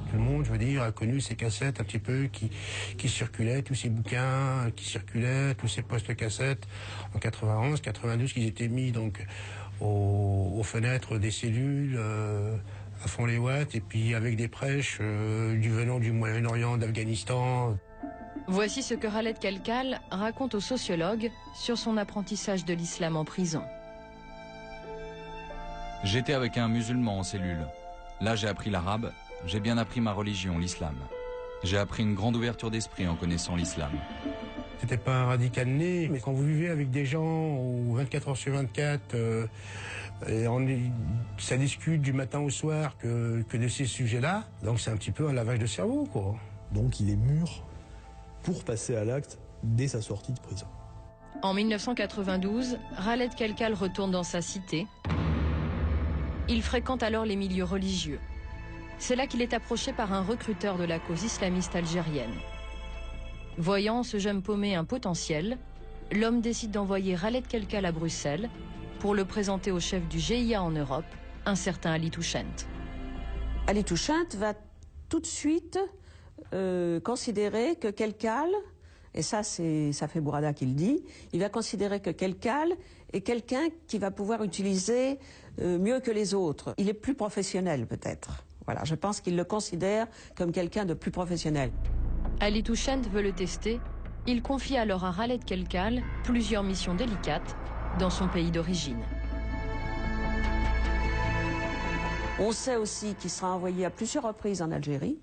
Tout le monde, je veux dire, a connu ces cassettes un petit peu qui circulaient, tous ces bouquins qui circulaient, tous ces postes cassettes en 91, 92 qui étaient mis donc aux fenêtres des cellules à fond les watts, et puis avec des prêches venant du Moyen-Orient, d'Afghanistan. Voici ce que Khaled Kelkal raconte aux sociologues sur son apprentissage de l'islam en prison. J'étais avec un musulman en cellule. Là, j'ai appris l'arabe, j'ai bien appris ma religion, l'islam. J'ai appris une grande ouverture d'esprit en connaissant l'islam. C'était pas un radical né, mais quand vous vivez avec des gens où 24 heures sur 24, ça discute du matin au soir que de ces sujets-là, donc c'est un petit peu un lavage de cerveau, quoi. Donc il est mûr pour passer à l'acte dès sa sortie de prison. En 1992, Khaled Kelkal retourne dans sa cité. Il fréquente alors les milieux religieux. C'est là qu'il est approché par un recruteur de la cause islamiste algérienne. Voyant ce jeune paumé un potentiel, l'homme décide d'envoyer Khaled Kelkal à Bruxelles pour le présenter au chef du GIA en Europe, un certain Ali Touchent. Ali Touchent va tout de suite considérer que Kelkal, et ça fait Bourada qui le dit, il va considérer que Kelkal est quelqu'un qui va pouvoir utiliser mieux que les autres. Il est plus professionnel peut-être. Voilà, je pense qu'il le considère comme quelqu'un de plus professionnel. Ali Touchent veut le tester. Il confie alors à Khaled Kelkal plusieurs missions délicates dans son pays d'origine. On sait aussi qu'il sera envoyé à plusieurs reprises en Algérie,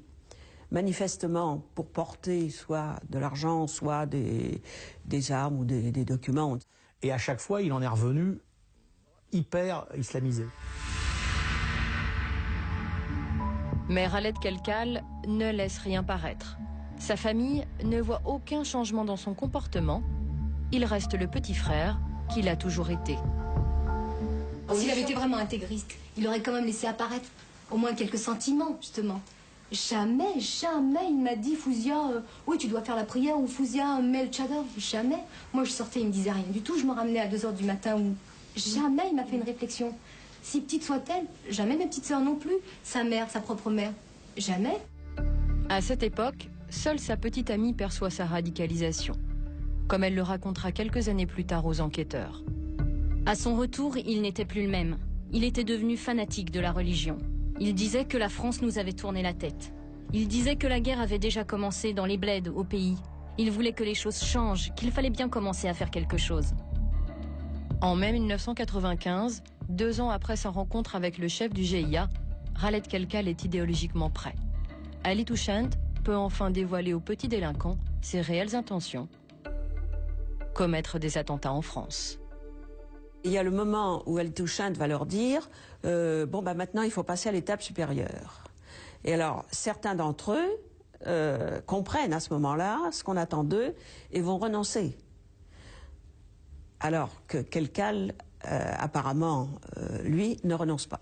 manifestement pour porter soit de l'argent, soit des armes ou des documents. Et à chaque fois, il en est revenu hyper islamisé. Mais Khaled Kelkal ne laisse rien paraître. Sa famille ne voit aucun changement dans son comportement. Il reste le petit frère qu'il a toujours été. S'il avait été vraiment intégriste, il aurait quand même laissé apparaître au moins quelques sentiments, justement. Jamais, jamais il m'a dit Fouzia, oui tu dois faire la prière ou Fouzia, mets le tchador. Jamais. Moi je sortais, il me disait rien du tout. Je me ramenais à 2 h du matin ou jamais il m'a fait une réflexion. Si petite soit-elle, jamais ma petite sœur non plus. Sa mère, sa propre mère, jamais. À cette époque, seule sa petite amie perçoit sa radicalisation, comme elle le racontera quelques années plus tard aux enquêteurs. À son retour, il n'était plus le même. Il était devenu fanatique de la religion. Il disait que la France nous avait tourné la tête. Il disait que la guerre avait déjà commencé dans les bleds au pays. Il voulait que les choses changent, qu'il fallait bien commencer à faire quelque chose. En mai 1995, 2 ans après sa rencontre avec le chef du GIA, Khaled Kelkal est idéologiquement prêt. Ali Touchant peut enfin dévoiler aux petits délinquants ses réelles intentions. Commettre des attentats en France. Il y a le moment où Ali Touchant va leur dire bon, bah, maintenant il faut passer à l'étape supérieure. Et alors, certains d'entre eux comprennent à ce moment-là ce qu'on attend d'eux et vont renoncer. Alors que Kelkal, apparemment, lui, ne renonce pas.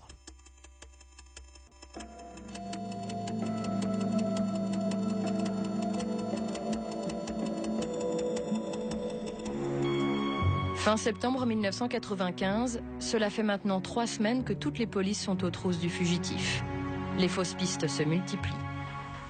Fin septembre 1995, cela fait maintenant 3 semaines que toutes les polices sont aux trousses du fugitif. Les fausses pistes se multiplient.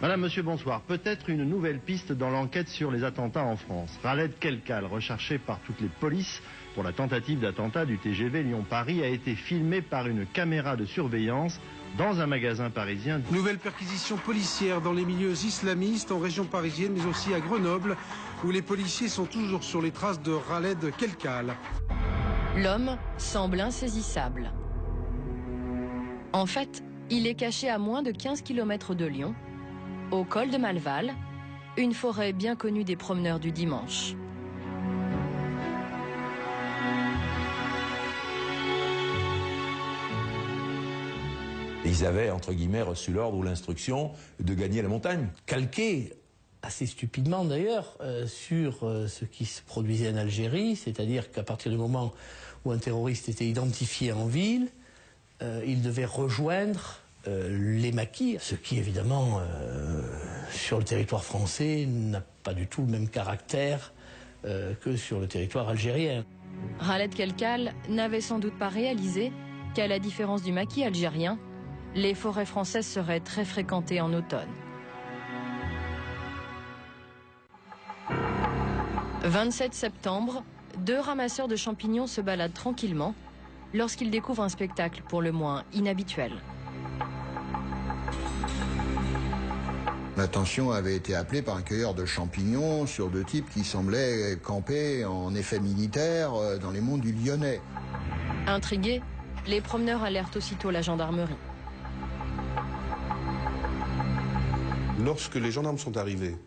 Madame, monsieur, bonsoir. Peut-être une nouvelle piste dans l'enquête sur les attentats en France. Khaled Kelkal, recherché par toutes les polices pour la tentative d'attentat du TGV Lyon-Paris, a été filmé par une caméra de surveillance dans un magasin parisien. Nouvelle perquisition policière dans les milieux islamistes en région parisienne, mais aussi à Grenoble, où les policiers sont toujours sur les traces de Khaled Kelkal. L'homme semble insaisissable. En fait, il est caché à moins de 15 km de Lyon, au col de Malval, une forêt bien connue des promeneurs du dimanche. Ils avaient, entre guillemets, reçu l'ordre ou l'instruction de gagner la montagne. Calqué, assez stupidement d'ailleurs, sur ce qui se produisait en Algérie, c'est-à-dire qu'à partir du moment où un terroriste était identifié en ville, il devait rejoindre les maquis, ce qui évidemment, sur le territoire français, n'a pas du tout le même caractère que sur le territoire algérien. Khaled Kelkal n'avait sans doute pas réalisé qu'à la différence du maquis algérien, les forêts françaises seraient très fréquentées en automne. 27 septembre, 2 ramasseurs de champignons se baladent tranquillement lorsqu'ils découvrent un spectacle pour le moins inhabituel. L'attention avait été appelée par un cueilleur de champignons sur 2 types qui semblaient camper en effet militaire dans les monts du Lyonnais. Intrigués, les promeneurs alertent aussitôt la gendarmerie. Lorsque les gendarmes sont arrivés,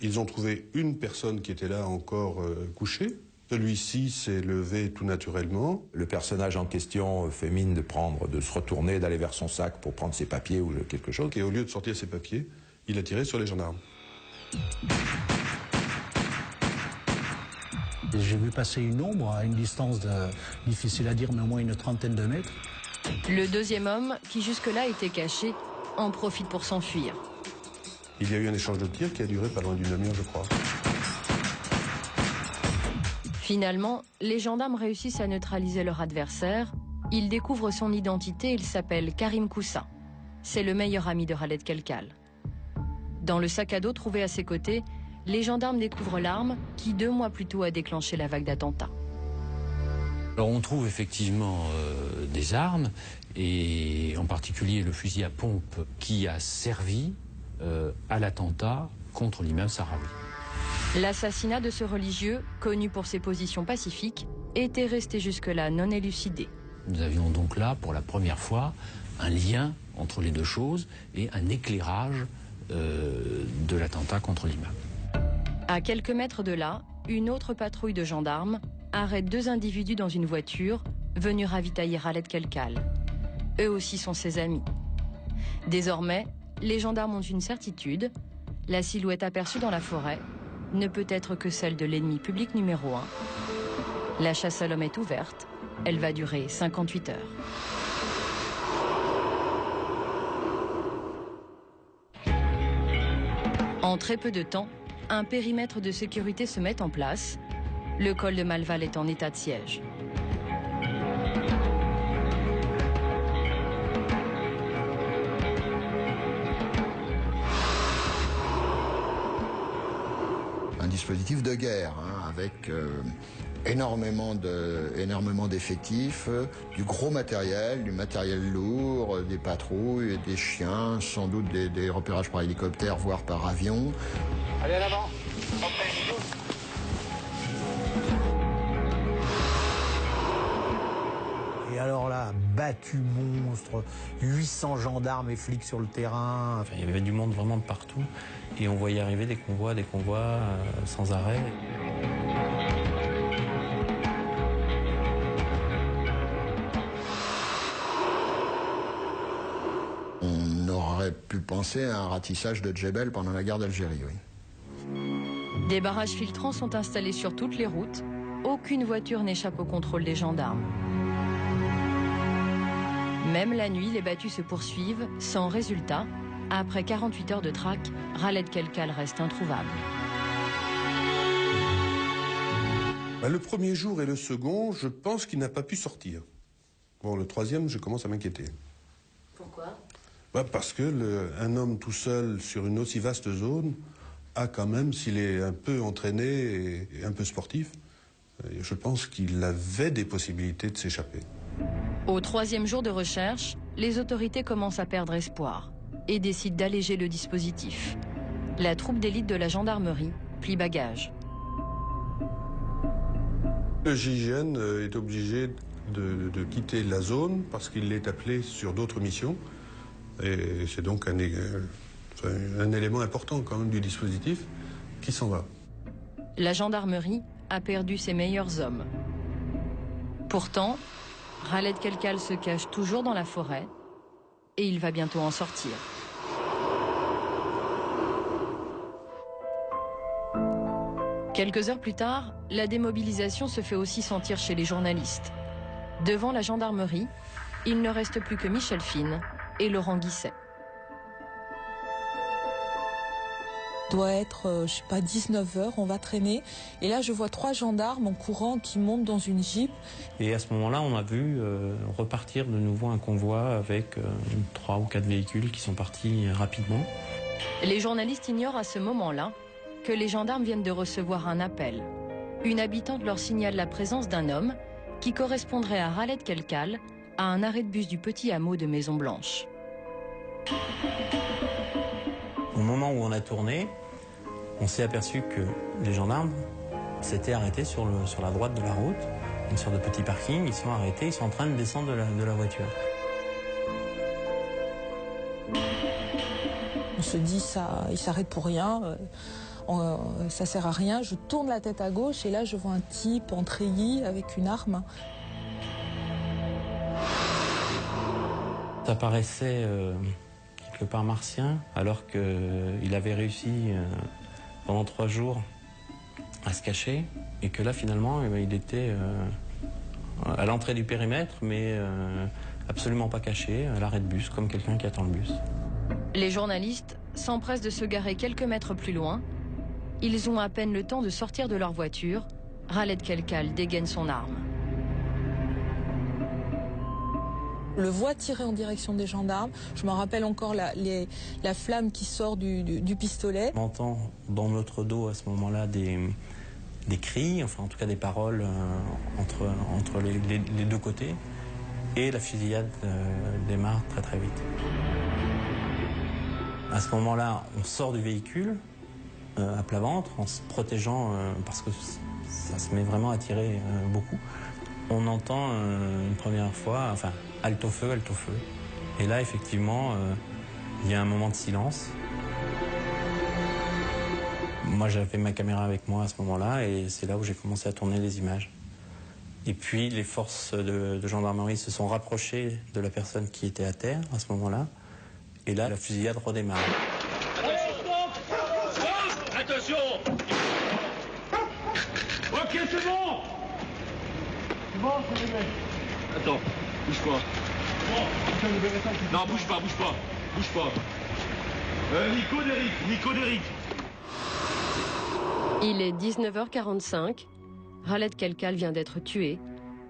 ils ont trouvé une personne qui était là encore couchée. Celui-ci s'est levé tout naturellement. Le personnage en question fait mine de se retourner, d'aller vers son sac pour prendre ses papiers ou quelque chose. Et au lieu de sortir ses papiers, il a tiré sur les gendarmes. J'ai vu passer une ombre à une distance difficile à dire, mais au moins une trentaine de mètres. Le deuxième homme, qui jusque-là était caché, en profite pour s'enfuir. Il y a eu un échange de tirs qui a duré pas loin d'une demi-heure, je crois. Finalement, les gendarmes réussissent à neutraliser leur adversaire. Ils découvrent son identité, il s'appelle Karim Koussa. C'est le meilleur ami de Khaled Kelkal. Dans le sac à dos trouvé à ses côtés, les gendarmes découvrent l'arme qui 2 mois plus tôt a déclenché la vague d'attentats. Alors on trouve effectivement des armes, et en particulier le fusil à pompe qui a servi à l'attentat contre l'imam Sahraoui. L'assassinat de ce religieux, connu pour ses positions pacifiques, était resté jusque-là non élucidé. Nous avions donc là, pour la première fois, un lien entre les 2 choses et un éclairage de l'attentat contre l'imam. À quelques mètres de là, une autre patrouille de gendarmes arrête 2 individus dans une voiture venus ravitailler Khaled Kelkal. Eux aussi sont ses amis. Désormais, les gendarmes ont une certitude, la silhouette aperçue dans la forêt ne peut être que celle de l'ennemi public numéro 1. La chasse à l'homme est ouverte, elle va durer 58 heures. En très peu de temps, un périmètre de sécurité se met en place. Le col de Malval est en état de siège. Un dispositif de guerre, hein, avec énormément d'effectifs, du gros matériel, du matériel lourd, des patrouilles, des chiens, sans doute des repérages par hélicoptère, voire par avion. Allez à l'avant. Et alors là, battu monstre, 800 gendarmes et flics sur le terrain. Enfin, il y avait du monde vraiment de partout et on voyait arriver des convois sans arrêt. On aurait pu penser à un ratissage de Djebel pendant la guerre d'Algérie, oui. Des barrages filtrants sont installés sur toutes les routes. Aucune voiture n'échappe au contrôle des gendarmes. Même la nuit, les battues se poursuivent, sans résultat. Après 48 heures de traque, Khaled Kelkal reste introuvable. Le premier jour et le second, je pense qu'il n'a pas pu sortir. Bon, le troisième, je commence à m'inquiéter. Pourquoi ? Parce que un homme tout seul sur une aussi vaste zone a quand même, s'il est un peu entraîné et un peu sportif, je pense qu'il avait des possibilités de s'échapper. Au troisième jour de recherche, les autorités commencent à perdre espoir et décident d'alléger le dispositif. La troupe d'élite de la gendarmerie plie bagage. Le GIGN est obligé de quitter la zone parce qu'il est appelé sur d'autres missions. Et c'est donc un élément important quand même du dispositif qui s'en va. La gendarmerie a perdu ses meilleurs hommes. Pourtant, Khaled Kelkal se cache toujours dans la forêt et il va bientôt en sortir. Quelques heures plus tard, la démobilisation se fait aussi sentir chez les journalistes. Devant la gendarmerie, il ne reste plus que Michel Fine et Laurent Guisset. Il doit être, je sais pas, 19h, on va traîner. Et là, je vois 3 gendarmes en courant qui montent dans une Jeep. Et à ce moment-là, on a vu repartir de nouveau un convoi avec 3 ou 4 véhicules qui sont partis rapidement. Les journalistes ignorent à ce moment-là que les gendarmes viennent de recevoir un appel. Une habitante leur signale la présence d'un homme qui correspondrait à Khaled Kelkal à un arrêt de bus du petit hameau de Maison Blanche. Au moment où on a tourné, on s'est aperçu que les gendarmes s'étaient arrêtés sur la droite de la route, une sorte de petit parking. Ils sont arrêtés, ils sont en train de descendre de la voiture. On se dit, ça, ils s'arrêtent pour rien, ça sert à rien. Je tourne la tête à gauche et là, je vois un type en treillis avec une arme. Ça paraissait quelque part martien, alors qu'il avait réussi pendant 3 jours à se cacher, et que là, finalement, il était à l'entrée du périmètre, mais absolument pas caché, à l'arrêt de bus, comme quelqu'un qui attend le bus. Les journalistes s'empressent de se garer quelques mètres plus loin. Ils ont à peine le temps de sortir de leur voiture. Khaled Kelkal dégaine son arme. Le vois tirer en direction des gendarmes. Je me rappelle encore la flamme qui sort du pistolet. On entend dans notre dos à ce moment-là des cris, enfin en tout cas des paroles entre les deux côtés. Et la fusillade démarre très très vite. À ce moment-là, on sort du véhicule à plat ventre en se protégeant parce que ça se met vraiment à tirer beaucoup. On entend une première fois, enfin, halte au feu, halte au feu. Et là, effectivement, il y a un moment de silence. Moi, j'avais ma caméra avec moi à ce moment-là et c'est là où j'ai commencé à tourner les images. Et puis, les forces de gendarmerie se sont rapprochées de la personne qui était à terre à ce moment-là. Et là, la fusillade redémarre. Attention! Ok, c'est bon! C'est bon, c'est réglé. Attends, bouge pas. Non, bouge pas. Bouge pas. Nico Derrick. Il est 19h45. Khaled Kelkal vient d'être tué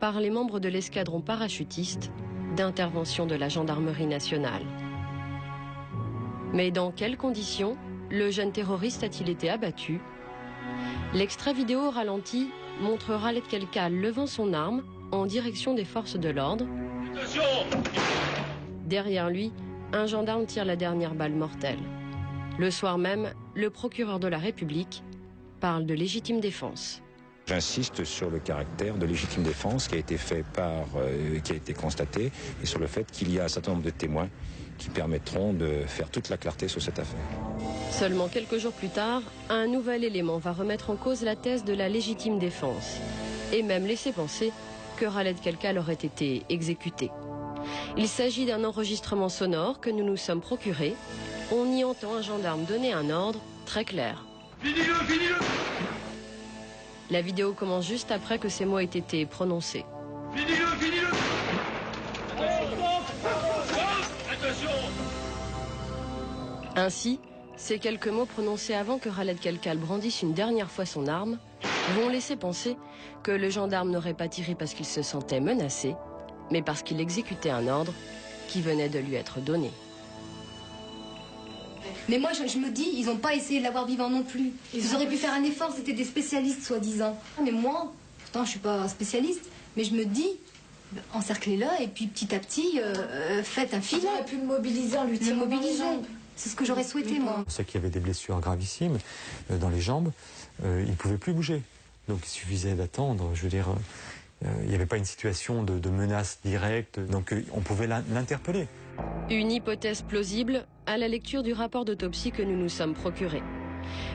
par les membres de l'escadron parachutiste d'intervention de la gendarmerie nationale. Mais dans quelles conditions le jeune terroriste a-t-il été abattu? L'extrait vidéo au ralenti montre Khaled Kelkal levant son arme en direction des forces de l'ordre. Derrière lui, un gendarme tire la dernière balle mortelle. Le soir même, le procureur de la République parle de légitime défense. J'insiste sur le caractère de légitime défense qui a été fait qui a été constaté, et sur le fait qu'il y a un certain nombre de témoins qui permettront de faire toute la clarté sur cette affaire. Seulement quelques jours plus tard, un nouvel élément va remettre en cause la thèse de la légitime défense et même laisser penser que Khaled Kelkal aurait été exécuté. Il s'agit d'un enregistrement sonore que nous nous sommes procuré. On y entend un gendarme donner un ordre très clair. Finis-le, finis-le! La vidéo commence juste après que ces mots aient été prononcés. Finis-le, finis-le! Attention! Ainsi, ces quelques mots prononcés avant que Khaled Kelkal brandisse une dernière fois son arme vont laisser penser que le gendarme n'aurait pas tiré parce qu'il se sentait menacé, mais parce qu'il exécutait un ordre qui venait de lui être donné. Mais moi, je me dis, ils n'ont pas essayé de l'avoir vivant non plus. Ils auraient pu faire un effort, c'était des spécialistes, soi-disant. Mais moi, pourtant, je ne suis pas spécialiste, mais je me dis, encerclez-le et puis petit à petit, faites un filet. Ils auraient pu le mobiliser en lui tirant dans les jambes. C'est ce que j'aurais souhaité, moi. Ceux qui avaient des blessures gravissimes dans les jambes, ils ne pouvaient plus bouger. Donc il suffisait d'attendre, je veux dire, il n'y avait pas une situation de menace directe, donc on pouvait l'interpeller. Une hypothèse plausible à la lecture du rapport d'autopsie que nous nous sommes procuré.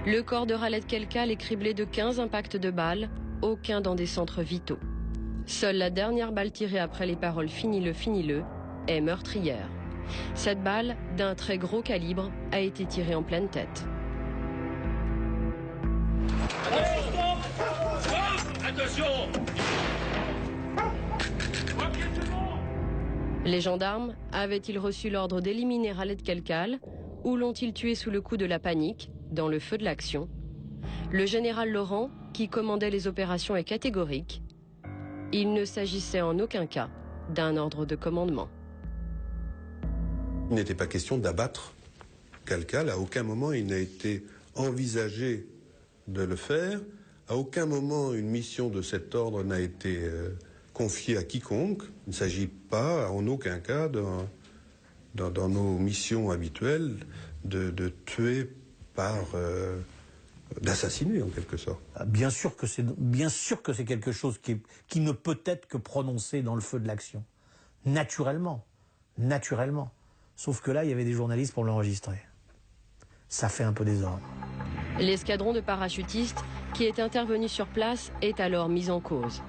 Le corps de Khaled Kelkal est criblé de 15 impacts de balles, aucun dans des centres vitaux. Seule la dernière balle tirée après les paroles « finis-le » est meurtrière. Cette balle, d'un très gros calibre, a été tirée en pleine tête. Attention! Les gendarmes avaient-ils reçu l'ordre d'éliminer Khaled Kelkal ou l'ont-ils tué sous le coup de la panique, dans le feu de l'action? Le général Laurent, qui commandait les opérations, est catégorique. Il ne s'agissait en aucun cas d'un ordre de commandement. Il n'était pas question d'abattre Kelkal. À aucun moment il n'a été envisagé de le faire. À aucun moment une mission de cet ordre n'a été confiée à quiconque. Il ne s'agit pas, en aucun cas, dans nos missions habituelles, de tuer par... d'assassiner, en quelque sorte. Bien sûr que c'est quelque chose qui ne peut être que prononcé dans le feu de l'action. Naturellement. Naturellement. Sauf que là, il y avait des journalistes pour l'enregistrer. Ça fait un peu désordre. L'escadron de parachutistes qui est intervenu sur place est alors mis en cause.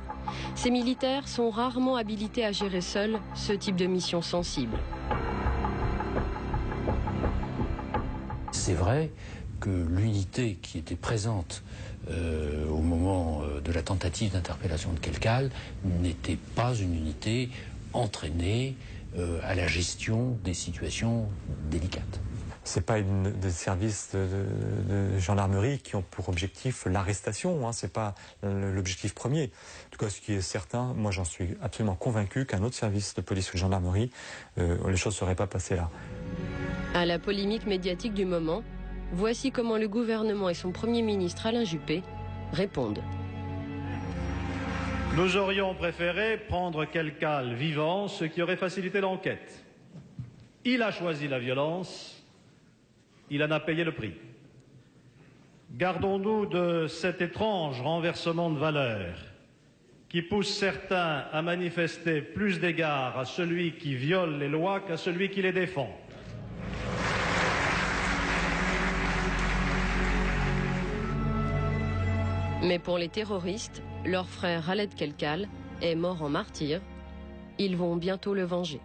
Ces militaires sont rarement habilités à gérer seuls ce type de mission sensible. C'est vrai que l'unité qui était présente au moment de la tentative d'interpellation de Kelkal n'était pas une unité entraînée à la gestion des situations délicates. Ce n'est pas des services de gendarmerie qui ont pour objectif l'arrestation, hein, ce n'est pas l'objectif premier. En tout cas, ce qui est certain, moi j'en suis absolument convaincu qu'un autre service de police ou de gendarmerie, les choses ne seraient pas passées là. À la polémique médiatique du moment, voici comment le gouvernement et son Premier ministre Alain Juppé répondent. Nous aurions préféré prendre Kelkal vivant, ce qui aurait facilité l'enquête. Il a choisi la violence, il en a payé le prix. Gardons-nous de cet étrange renversement de valeurs qui pousse certains à manifester plus d'égard à celui qui viole les lois qu'à celui qui les défend. Mais pour les terroristes, leur frère Khaled Kelkal est mort en martyr. Ils vont bientôt le venger.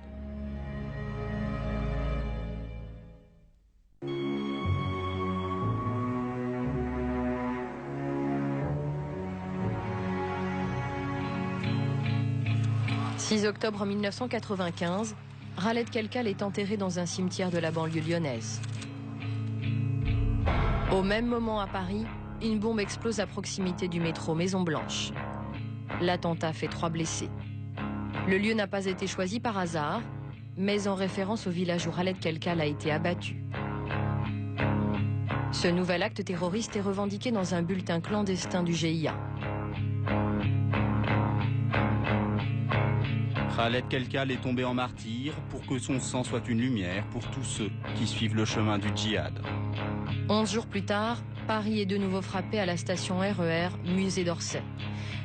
« 6 octobre 1995, Khaled Kelkal est enterré dans un cimetière de la banlieue lyonnaise. Au même moment à Paris, une bombe explose à proximité du métro Maison-Blanche. L'attentat fait 3 blessés. Le lieu n'a pas été choisi par hasard, mais en référence au village où Khaled Kelkal a été abattu. Ce nouvel acte terroriste est revendiqué dans un bulletin clandestin du GIA. Khaled Kelkal est tombé en martyr pour que son sang soit une lumière pour tous ceux qui suivent le chemin du djihad. 11 jours plus tard, Paris est de nouveau frappé à la station RER Musée d'Orsay.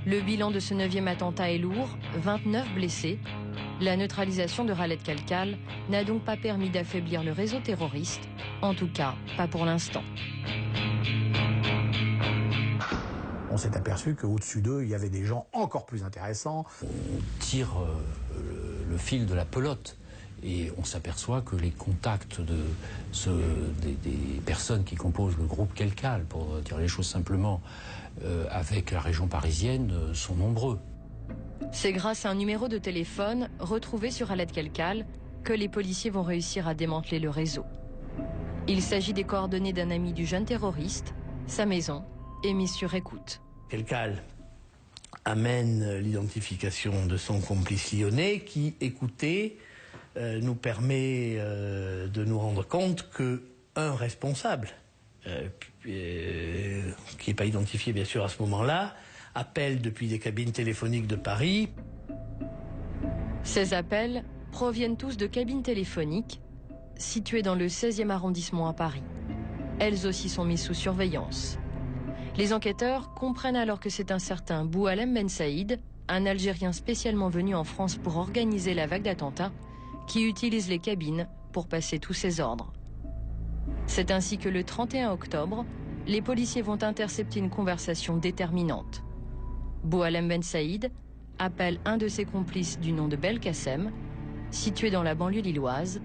Le bilan de ce 9e attentat est lourd, 29 blessés. La neutralisation de Khaled Kelkal n'a donc pas permis d'affaiblir le réseau terroriste, en tout cas pas pour l'instant. On s'est aperçu qu'au-dessus d'eux, il y avait des gens encore plus intéressants. On tire le fil de la pelote et on s'aperçoit que les contacts des personnes qui composent le groupe Kelkal, pour dire les choses simplement, avec la région parisienne, sont nombreux. C'est grâce à un numéro de téléphone retrouvé sur Khaled Kelkal que les policiers vont réussir à démanteler le réseau. Il s'agit des coordonnées d'un ami du jeune terroriste, sa maison est mise sur écoute. Kelkal amène l'identification de son complice lyonnais qui, écouté, nous permet de nous rendre compte qu'un responsable, qui n'est pas identifié bien sûr à ce moment-là, appelle depuis des cabines téléphoniques de Paris. Ces appels proviennent tous de cabines téléphoniques situées dans le 16e arrondissement à Paris. Elles aussi sont mises sous surveillance. Les enquêteurs comprennent alors que c'est un certain Boualem Ben Saïd, un Algérien spécialement venu en France pour organiser la vague d'attentats, qui utilise les cabines pour passer tous ses ordres. C'est ainsi que le 31 octobre, les policiers vont intercepter une conversation déterminante. Boualem Ben Saïd appelle un de ses complices du nom de Belkacem, situé dans la banlieue lilloise,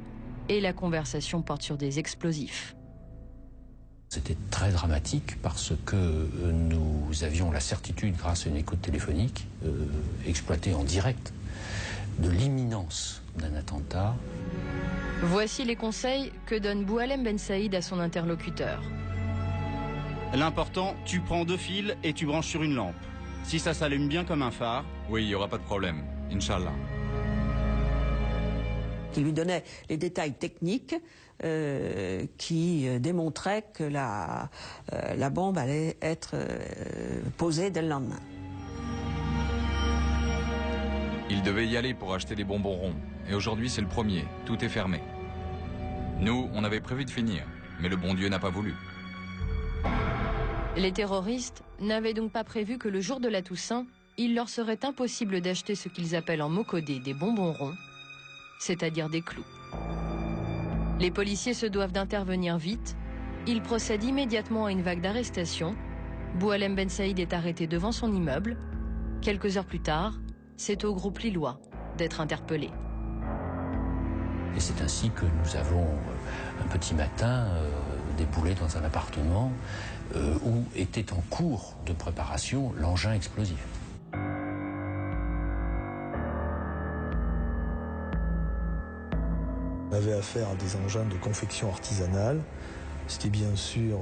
et la conversation porte sur des explosifs. C'était très dramatique parce que nous avions la certitude, grâce à une écoute téléphonique, exploitée en direct, de l'imminence d'un attentat. Voici les conseils que donne Boualem Ben Saïd à son interlocuteur. L'important, tu prends 2 fils et tu branches sur une lampe. Si ça s'allume bien comme un phare... Oui, il n'y aura pas de problème, Inch'Allah. Qui lui donnait les détails techniques qui démontraient que la bombe allait être posée dès le lendemain. Il devait y aller pour acheter des bonbons ronds. Et aujourd'hui, c'est le premier. Tout est fermé. Nous, on avait prévu de finir. Mais le bon Dieu n'a pas voulu. Les terroristes n'avaient donc pas prévu que le jour de la Toussaint, il leur serait impossible d'acheter ce qu'ils appellent en mots codés des bonbons ronds, c'est-à-dire des clous. Les policiers se doivent d'intervenir vite. Ils procèdent immédiatement à une vague d'arrestations. Boualem Ben Saïd est arrêté devant son immeuble. Quelques heures plus tard, c'est au groupe lillois d'être interpellé. Et c'est ainsi que nous avons, un petit matin, déboulé dans un appartement où était en cours de préparation l'engin explosif. On avait affaire à des engins de confection artisanale. C'était bien sûr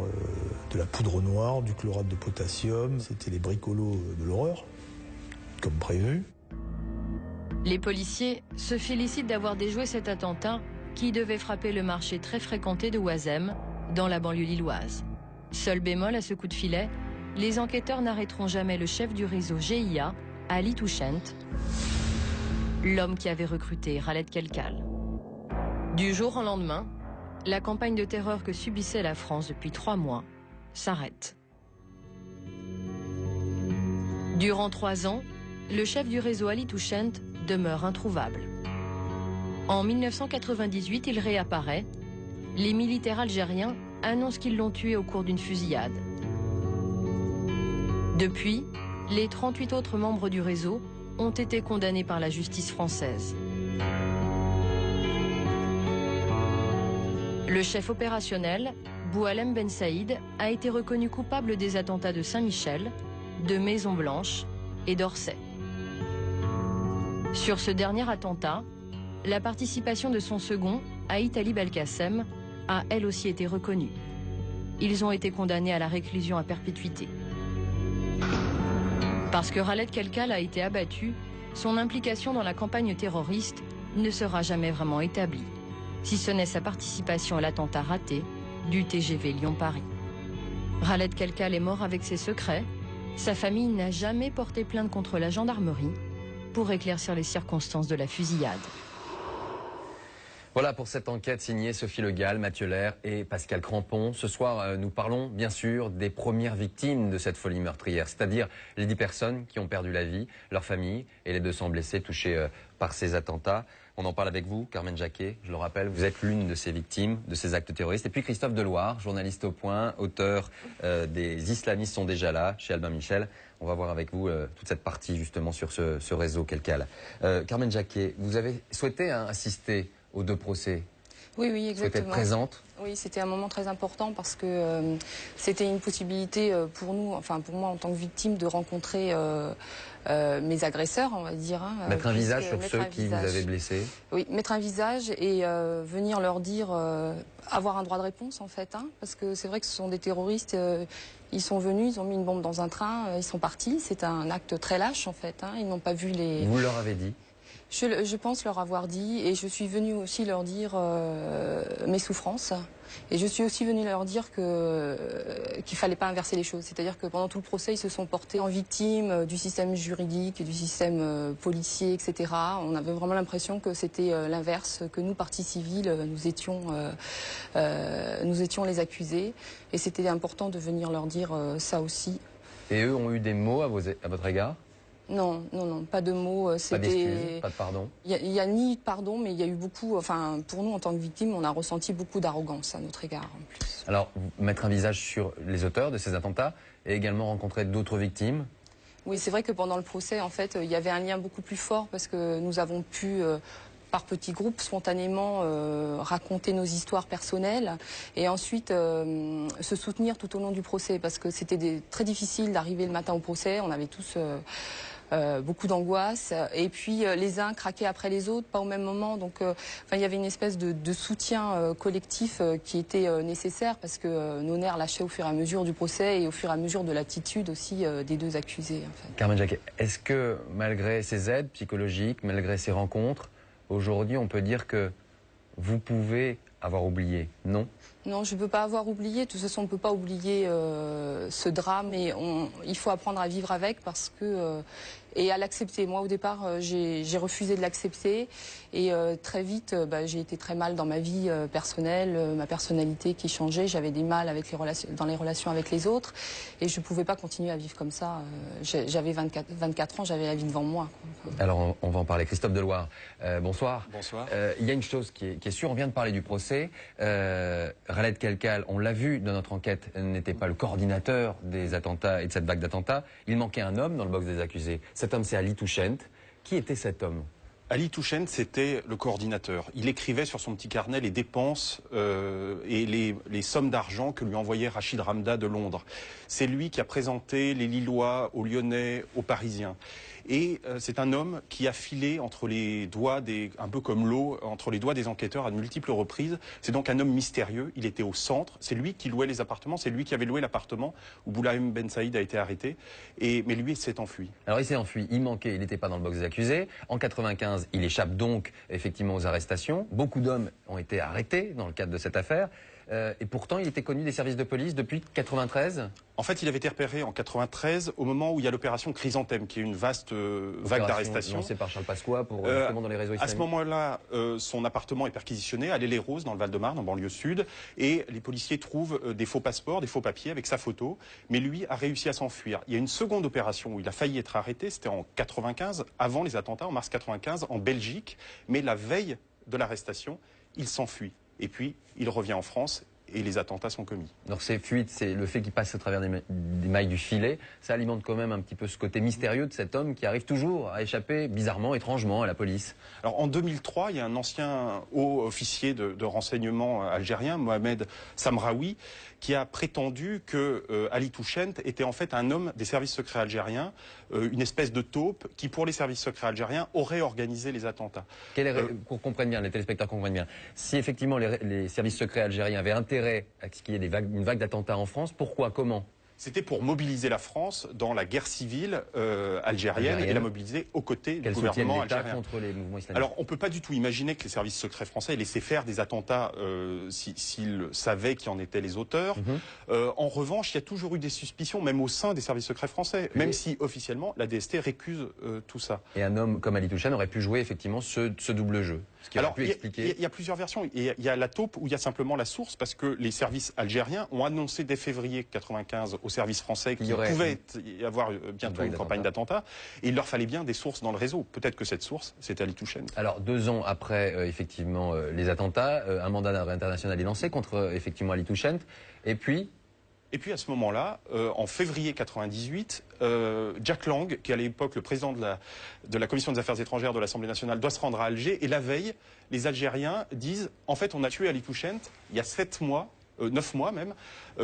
de la poudre noire, du chlorate de potassium. C'était les bricolos de l'horreur, comme prévu. Les policiers se félicitent d'avoir déjoué cet attentat qui devait frapper le marché très fréquenté de Ouazem, dans la banlieue lilloise. Seul bémol à ce coup de filet, les enquêteurs n'arrêteront jamais le chef du réseau GIA, Ali Touchent, l'homme qui avait recruté Khaled Kelkal. Du jour au lendemain, la campagne de terreur que subissait la France depuis 3 mois s'arrête. Durant 3 ans, le chef du réseau Ali Touchent demeure introuvable. En 1998, il réapparaît. Les militaires algériens annoncent qu'ils l'ont tué au cours d'une fusillade. Depuis, les 38 autres membres du réseau ont été condamnés par la justice française. Le chef opérationnel, Boualem Ben Saïd, a été reconnu coupable des attentats de Saint-Michel, de Maison-Blanche et d'Orsay. Sur ce dernier attentat, la participation de son second, Aït Ali Belkacem, a elle aussi été reconnue. ils ont été condamnés à la réclusion à perpétuité. Parce que Khaled Kelkal a été abattu, son implication dans la campagne terroriste ne sera jamais vraiment établie, si ce n'est sa participation à l'attentat raté du TGV Lyon-Paris. Khaled Kelkal est mort avec ses secrets. Sa famille n'a jamais porté plainte contre la gendarmerie pour éclaircir les circonstances de la fusillade. Voilà pour cette enquête signée Sophie Le Gall, Mathieu Lair et Pascal Crampon. Ce soir, nous parlons bien sûr des premières victimes de cette folie meurtrière, c'est-à-dire les 10 personnes qui ont perdu la vie, leurs familles et les 200 blessés touchés par ces attentats. On en parle avec vous, Carmen Jacquet, je le rappelle, vous êtes l'une de ces victimes, de ces actes terroristes. Et puis Christophe Deloire, journaliste au Point, auteur des islamistes sont déjà là, chez Albin Michel. On va voir avec vous toute cette partie justement sur ce réseau Kelkal. Carmen Jacquet, vous avez souhaité assister aux 2 procès. Oui, oui, exactement. Vous êtes présente. Oui, c'était un moment très important parce que c'était une possibilité pour nous, enfin pour moi en tant que victime, de rencontrer mes agresseurs, on va dire. Mettre un visage sur ceux qui vous avaient blessé. Oui, mettre un visage et venir leur dire, avoir un droit de réponse en fait, parce que c'est vrai que ce sont des terroristes, ils sont venus, ils ont mis une bombe dans un train, ils sont partis. C'est un acte très lâche en fait, ils n'ont pas vu les... Vous leur avez dit ? Je pense leur avoir dit, et je suis venue aussi leur dire mes souffrances. Et je suis aussi venue leur dire qu'il fallait pas inverser les choses. C'est-à-dire que pendant tout le procès, ils se sont portés en victimes du système juridique, du système policier, etc. On avait vraiment l'impression que c'était l'inverse, que nous, partie civile, nous étions les accusés. Et c'était important de venir leur dire ça aussi. Et eux ont eu des mots à votre égard ? Non, non, non, pas de mots. Pas d'excuses, pas de pardon. Il y a ni de pardon, mais il y a eu beaucoup. Enfin, pour nous, en tant que victimes, on a ressenti beaucoup d'arrogance à notre égard, en plus. Alors, mettre un visage sur les auteurs de ces attentats et également rencontrer d'autres victimes. Oui, c'est vrai que pendant le procès, en fait, il y avait un lien beaucoup plus fort parce que nous avons pu, par petits groupes, spontanément raconter nos histoires personnelles et ensuite se soutenir tout au long du procès parce que c'était très difficile d'arriver le matin au procès. On avait tous beaucoup d'angoisse et puis les uns craquaient après les autres, pas au même moment. Donc il y avait une espèce de soutien collectif qui était nécessaire parce que nos nerfs lâchaient au fur et à mesure du procès et au fur et à mesure de l'attitude aussi des 2 accusés. En fait. Carmen Jacquet, est-ce que malgré ces aides psychologiques, malgré ces rencontres, aujourd'hui on peut dire que vous pouvez avoir oublié, non ? Non, je ne peux pas avoir oublié. De toute façon, on ne peut pas oublier ce drame. Et il faut apprendre à vivre avec parce que... et à l'accepter. Moi, au départ, j'ai refusé de l'accepter. Et très vite, j'ai été très mal dans ma vie personnelle, ma personnalité qui changeait. J'avais des mal avec dans les relations avec les autres. Et je ne pouvais pas continuer à vivre comme ça. J'avais 24 ans, j'avais la vie devant moi. Quoi. Alors, on va en parler. Christophe Deloire, bonsoir. Bonsoir. Il y a une chose qui est sûre, on vient de parler du procès. Khaled Kelkal, on l'a vu dans notre enquête, n'était pas le coordinateur des attentats et de cette vague d'attentats. Il manquait un homme dans le box des accusés. Cet homme, c'est Ali Touchent. Qui était cet homme ? Ali Touchent, c'était le coordinateur. Il écrivait sur son petit carnet les dépenses et les sommes d'argent que lui envoyait Rachid Ramda de Londres. C'est lui qui a présenté les Lillois aux Lyonnais, aux Parisiens. Et c'est un homme qui a filé entre les doigts, un peu comme l'eau, entre les doigts des enquêteurs à de multiples reprises. C'est donc un homme mystérieux. Il était au centre. C'est lui qui louait les appartements. C'est lui qui avait loué l'appartement où Boulaïm Ben Saïd a été arrêté. Mais lui, s'est enfui. Alors, il s'est enfui. Il manquait. Il n'était pas dans le box des accusés. En 95, il échappe donc effectivement aux arrestations. Beaucoup d'hommes ont été arrêtés dans le cadre de cette affaire. Et pourtant, il était connu des services de police depuis 93. En fait, il avait été repéré en 93 au moment où il y a l'opération Chrysanthème, qui est une vaste vague d'arrestations. Lancée par Charles Pasqua pour justement dans les réseaux islamiques. À ce moment-là, son appartement est perquisitionné à l'Île-et-Roses, dans le Val-de-Marne, en banlieue sud, et les policiers trouvent des faux passeports, des faux papiers avec sa photo, mais lui a réussi à s'enfuir. Il y a une seconde opération où il a failli être arrêté, c'était en 95, avant les attentats, en mars 95, en Belgique, mais la veille de l'arrestation, il s'enfuit. Et puis, il revient en France et les attentats sont commis. Donc ces fuites, c'est le fait qu'il passe au travers des mailles du filet, ça alimente quand même un petit peu ce côté mystérieux de cet homme qui arrive toujours à échapper bizarrement, étrangement à la police. Alors en 2003, il y a un ancien haut officier de renseignement algérien, Mohamed Samraoui, qui a prétendu que Ali Touchent était en fait un homme des services secrets algériens, une espèce de taupe qui, pour les services secrets algériens, aurait organisé les attentats. Qu'on comprenne bien, les téléspectateurs comprennent bien, si effectivement les services secrets algériens avaient intérêt préféré à ce qu'il y ait une vague d'attentats en France. Pourquoi? Comment? C'était pour mobiliser la France dans la guerre civile algérienne et la mobiliser aux côtés du gouvernement algérien. Contre les mouvements islamistes. Alors, on ne peut pas du tout imaginer que les services secrets français laissaient faire des attentats s'ils savaient qui en étaient les auteurs. En revanche, il y a toujours eu des suspicions, même au sein des services secrets français, même si officiellement la DST récuse tout ça. Et un homme comme Ali Touchane aurait pu jouer effectivement ce double jeu. Alors, il y a plusieurs versions. Il y a la taupe où il y a simplement la source, parce que les services algériens ont annoncé dès février 1995 aux services français qu'il pouvait y avoir bientôt une campagne d'attentats. Et il leur fallait bien des sources dans le réseau. Peut-être que cette source, c'était Ali Touchane. Alors, 2 ans après, effectivement, les attentats, un mandat d'arrêt international est lancé contre, effectivement, Ali Touchane. Et puis, à ce moment-là, en février 1998, Jack Lang, qui est à l'époque le président de la Commission des Affaires étrangères de l'Assemblée nationale, doit se rendre à Alger. Et la veille, les Algériens disent « En fait, on a tué Ali Touchane il y a 7 mois, 9 mois même,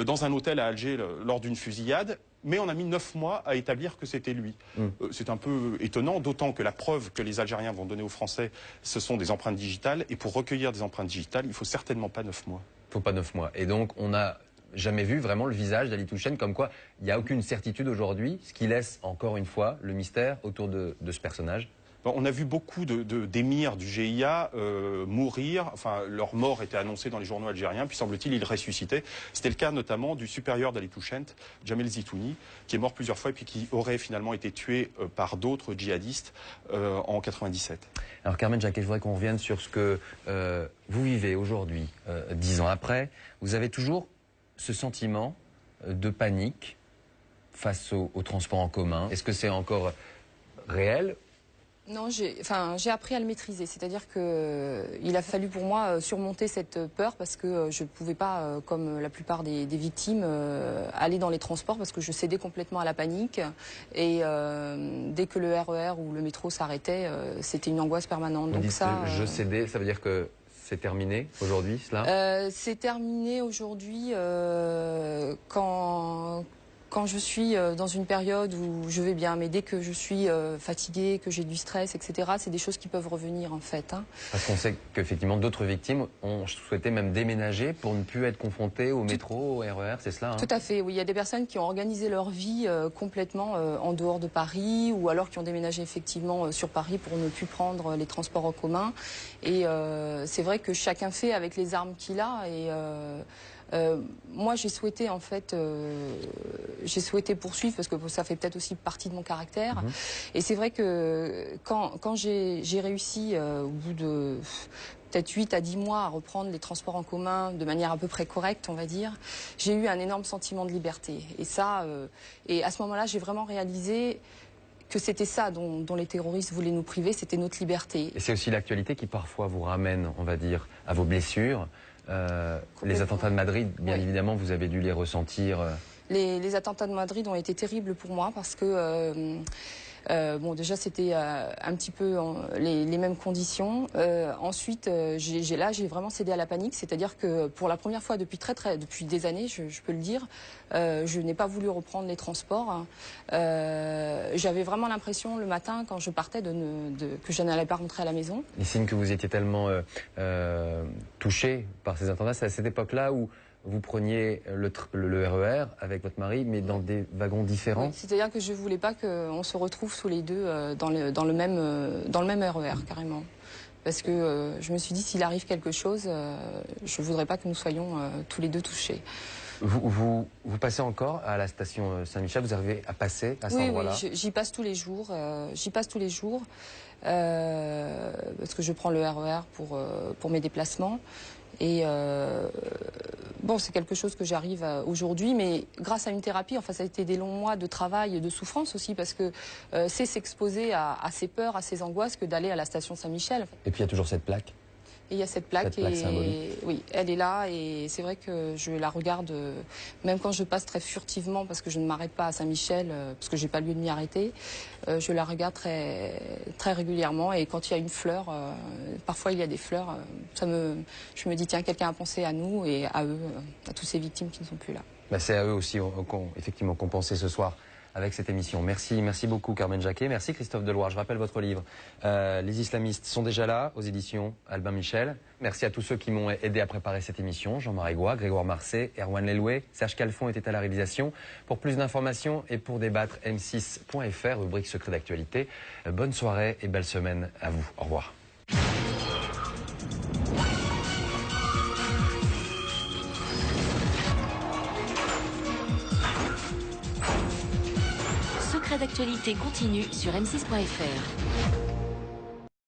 dans un hôtel à Alger lors d'une fusillade. Mais on a mis 9 mois à établir que c'était lui. C'est un peu étonnant, d'autant que la preuve que les Algériens vont donner aux Français, ce sont des empreintes digitales. Et pour recueillir des empreintes digitales, il ne faut certainement pas 9 mois. Il ne faut pas 9 mois. Et donc, on n'a jamais vu vraiment le visage d'Ali Touchane, comme quoi il n'y a aucune certitude aujourd'hui, ce qui laisse encore une fois le mystère autour de ce personnage. On a vu beaucoup d'émirs du GIA mourir, enfin leur mort était annoncée dans les journaux algériens, puis semble-t-il ils ressuscitaient. C'était le cas notamment du supérieur d'Ali Touchane, Jamel Zitouni, qui est mort plusieurs fois et puis qui aurait finalement été tué par d'autres djihadistes en 1997. Alors Carmen Jacquet, je voudrais qu'on revienne sur ce que vous vivez aujourd'hui, 10 ans après. Vous avez toujours ce sentiment de panique face au transport en commun. Est-ce que c'est encore réel ? Non, j'ai appris à le maîtriser. C'est-à-dire qu'il a fallu pour moi surmonter cette peur parce que je ne pouvais pas, comme la plupart des victimes, aller dans les transports parce que je cédais complètement à la panique. Et dès que le RER ou le métro s'arrêtait, c'était une angoisse permanente. Donc je cédais, ça veut dire que c'est terminé aujourd'hui, cela C'est terminé aujourd'hui quand je suis dans une période où je vais bien, mais dès que je suis fatiguée, que j'ai du stress, etc., c'est des choses qui peuvent revenir en fait. Parce qu'on sait qu'effectivement d'autres victimes ont souhaité même déménager pour ne plus être confrontées au métro, au RER, c'est cela Tout à fait, oui. Il y a des personnes qui ont organisé leur vie complètement en dehors de Paris ou alors qui ont déménagé effectivement sur Paris pour ne plus prendre les transports en commun. Et c'est vrai que chacun fait avec les armes qu'il a et moi, j'ai souhaité en fait, poursuivre parce que ça fait peut-être aussi partie de mon caractère. Et c'est vrai que quand j'ai réussi au bout de peut-être 8 à 10 mois à reprendre les transports en commun de manière à peu près correcte, on va dire, j'ai eu un énorme sentiment de liberté. Et ça, et à ce moment-là, j'ai vraiment réalisé que c'était ça dont les terroristes voulaient nous priver, c'était notre liberté. Et c'est aussi l'actualité qui parfois vous ramène, on va dire, à vos blessures. Les attentats de Madrid, bien évidemment, vous avez dû les ressentir. Les attentats de Madrid ont été terribles pour moi parce que bon, déjà c'était un petit peu les mêmes conditions. Ensuite, j'ai vraiment cédé à la panique, c'est-à-dire que pour la première fois depuis des années, je peux le dire, je n'ai pas voulu reprendre les transports. J'avais vraiment l'impression le matin quand je partais que je n'allais pas rentrer à la maison. Les signes que vous étiez tellement touché par ces attentats, c'est à cette époque-là où vous preniez le RER avec votre mari, mais dans des wagons différents. Oui, c'est-à-dire que je ne voulais pas qu'on se retrouve tous les deux dans le même RER, carrément. Parce que je me suis dit, s'il arrive quelque chose, je ne voudrais pas que nous soyons tous les deux touchés. Vous passez encore à la station Saint-Michel, vous arrivez à passer à cet endroit-là? Oui, j'y passe tous les jours. Parce que je prends le RER pour mes déplacements. Et bon, c'est quelque chose que j'arrive aujourd'hui, mais grâce à une thérapie, enfin, ça a été des longs mois de travail et de souffrance aussi, parce que c'est s'exposer à ces peurs, à ces angoisses que d'aller à la station Saint-Michel. Et puis il y a toujours cette plaque. Et il y a cette plaque, symbolique. Oui, elle est là et c'est vrai que je la regarde même quand je passe très furtivement parce que je ne m'arrête pas à Saint-Michel parce que j'ai pas lieu de m'y arrêter. Je la regarde très régulièrement et quand il y a une fleur, parfois il y a des fleurs, je me dis tiens, quelqu'un a pensé à nous et à eux, à toutes ces victimes qui ne sont plus là. Bah, c'est à eux aussi effectivement qu'on pensait ce soir avec cette émission. Merci beaucoup Carmen Jacquet, merci Christophe Deloire. Je rappelle votre livre, Les islamistes sont déjà là, aux éditions Albin Michel. Merci à tous ceux qui m'ont aidé à préparer cette émission, Jean-Marie Goua, Grégoire Marcet, Erwan Leloué, Serge Calfon était à la réalisation. Pour plus d'informations et pour débattre, m6.fr, rubrique secret d'actualité. Bonne soirée et belle semaine à vous. Au revoir. Secret d'actualité continue sur m6.fr.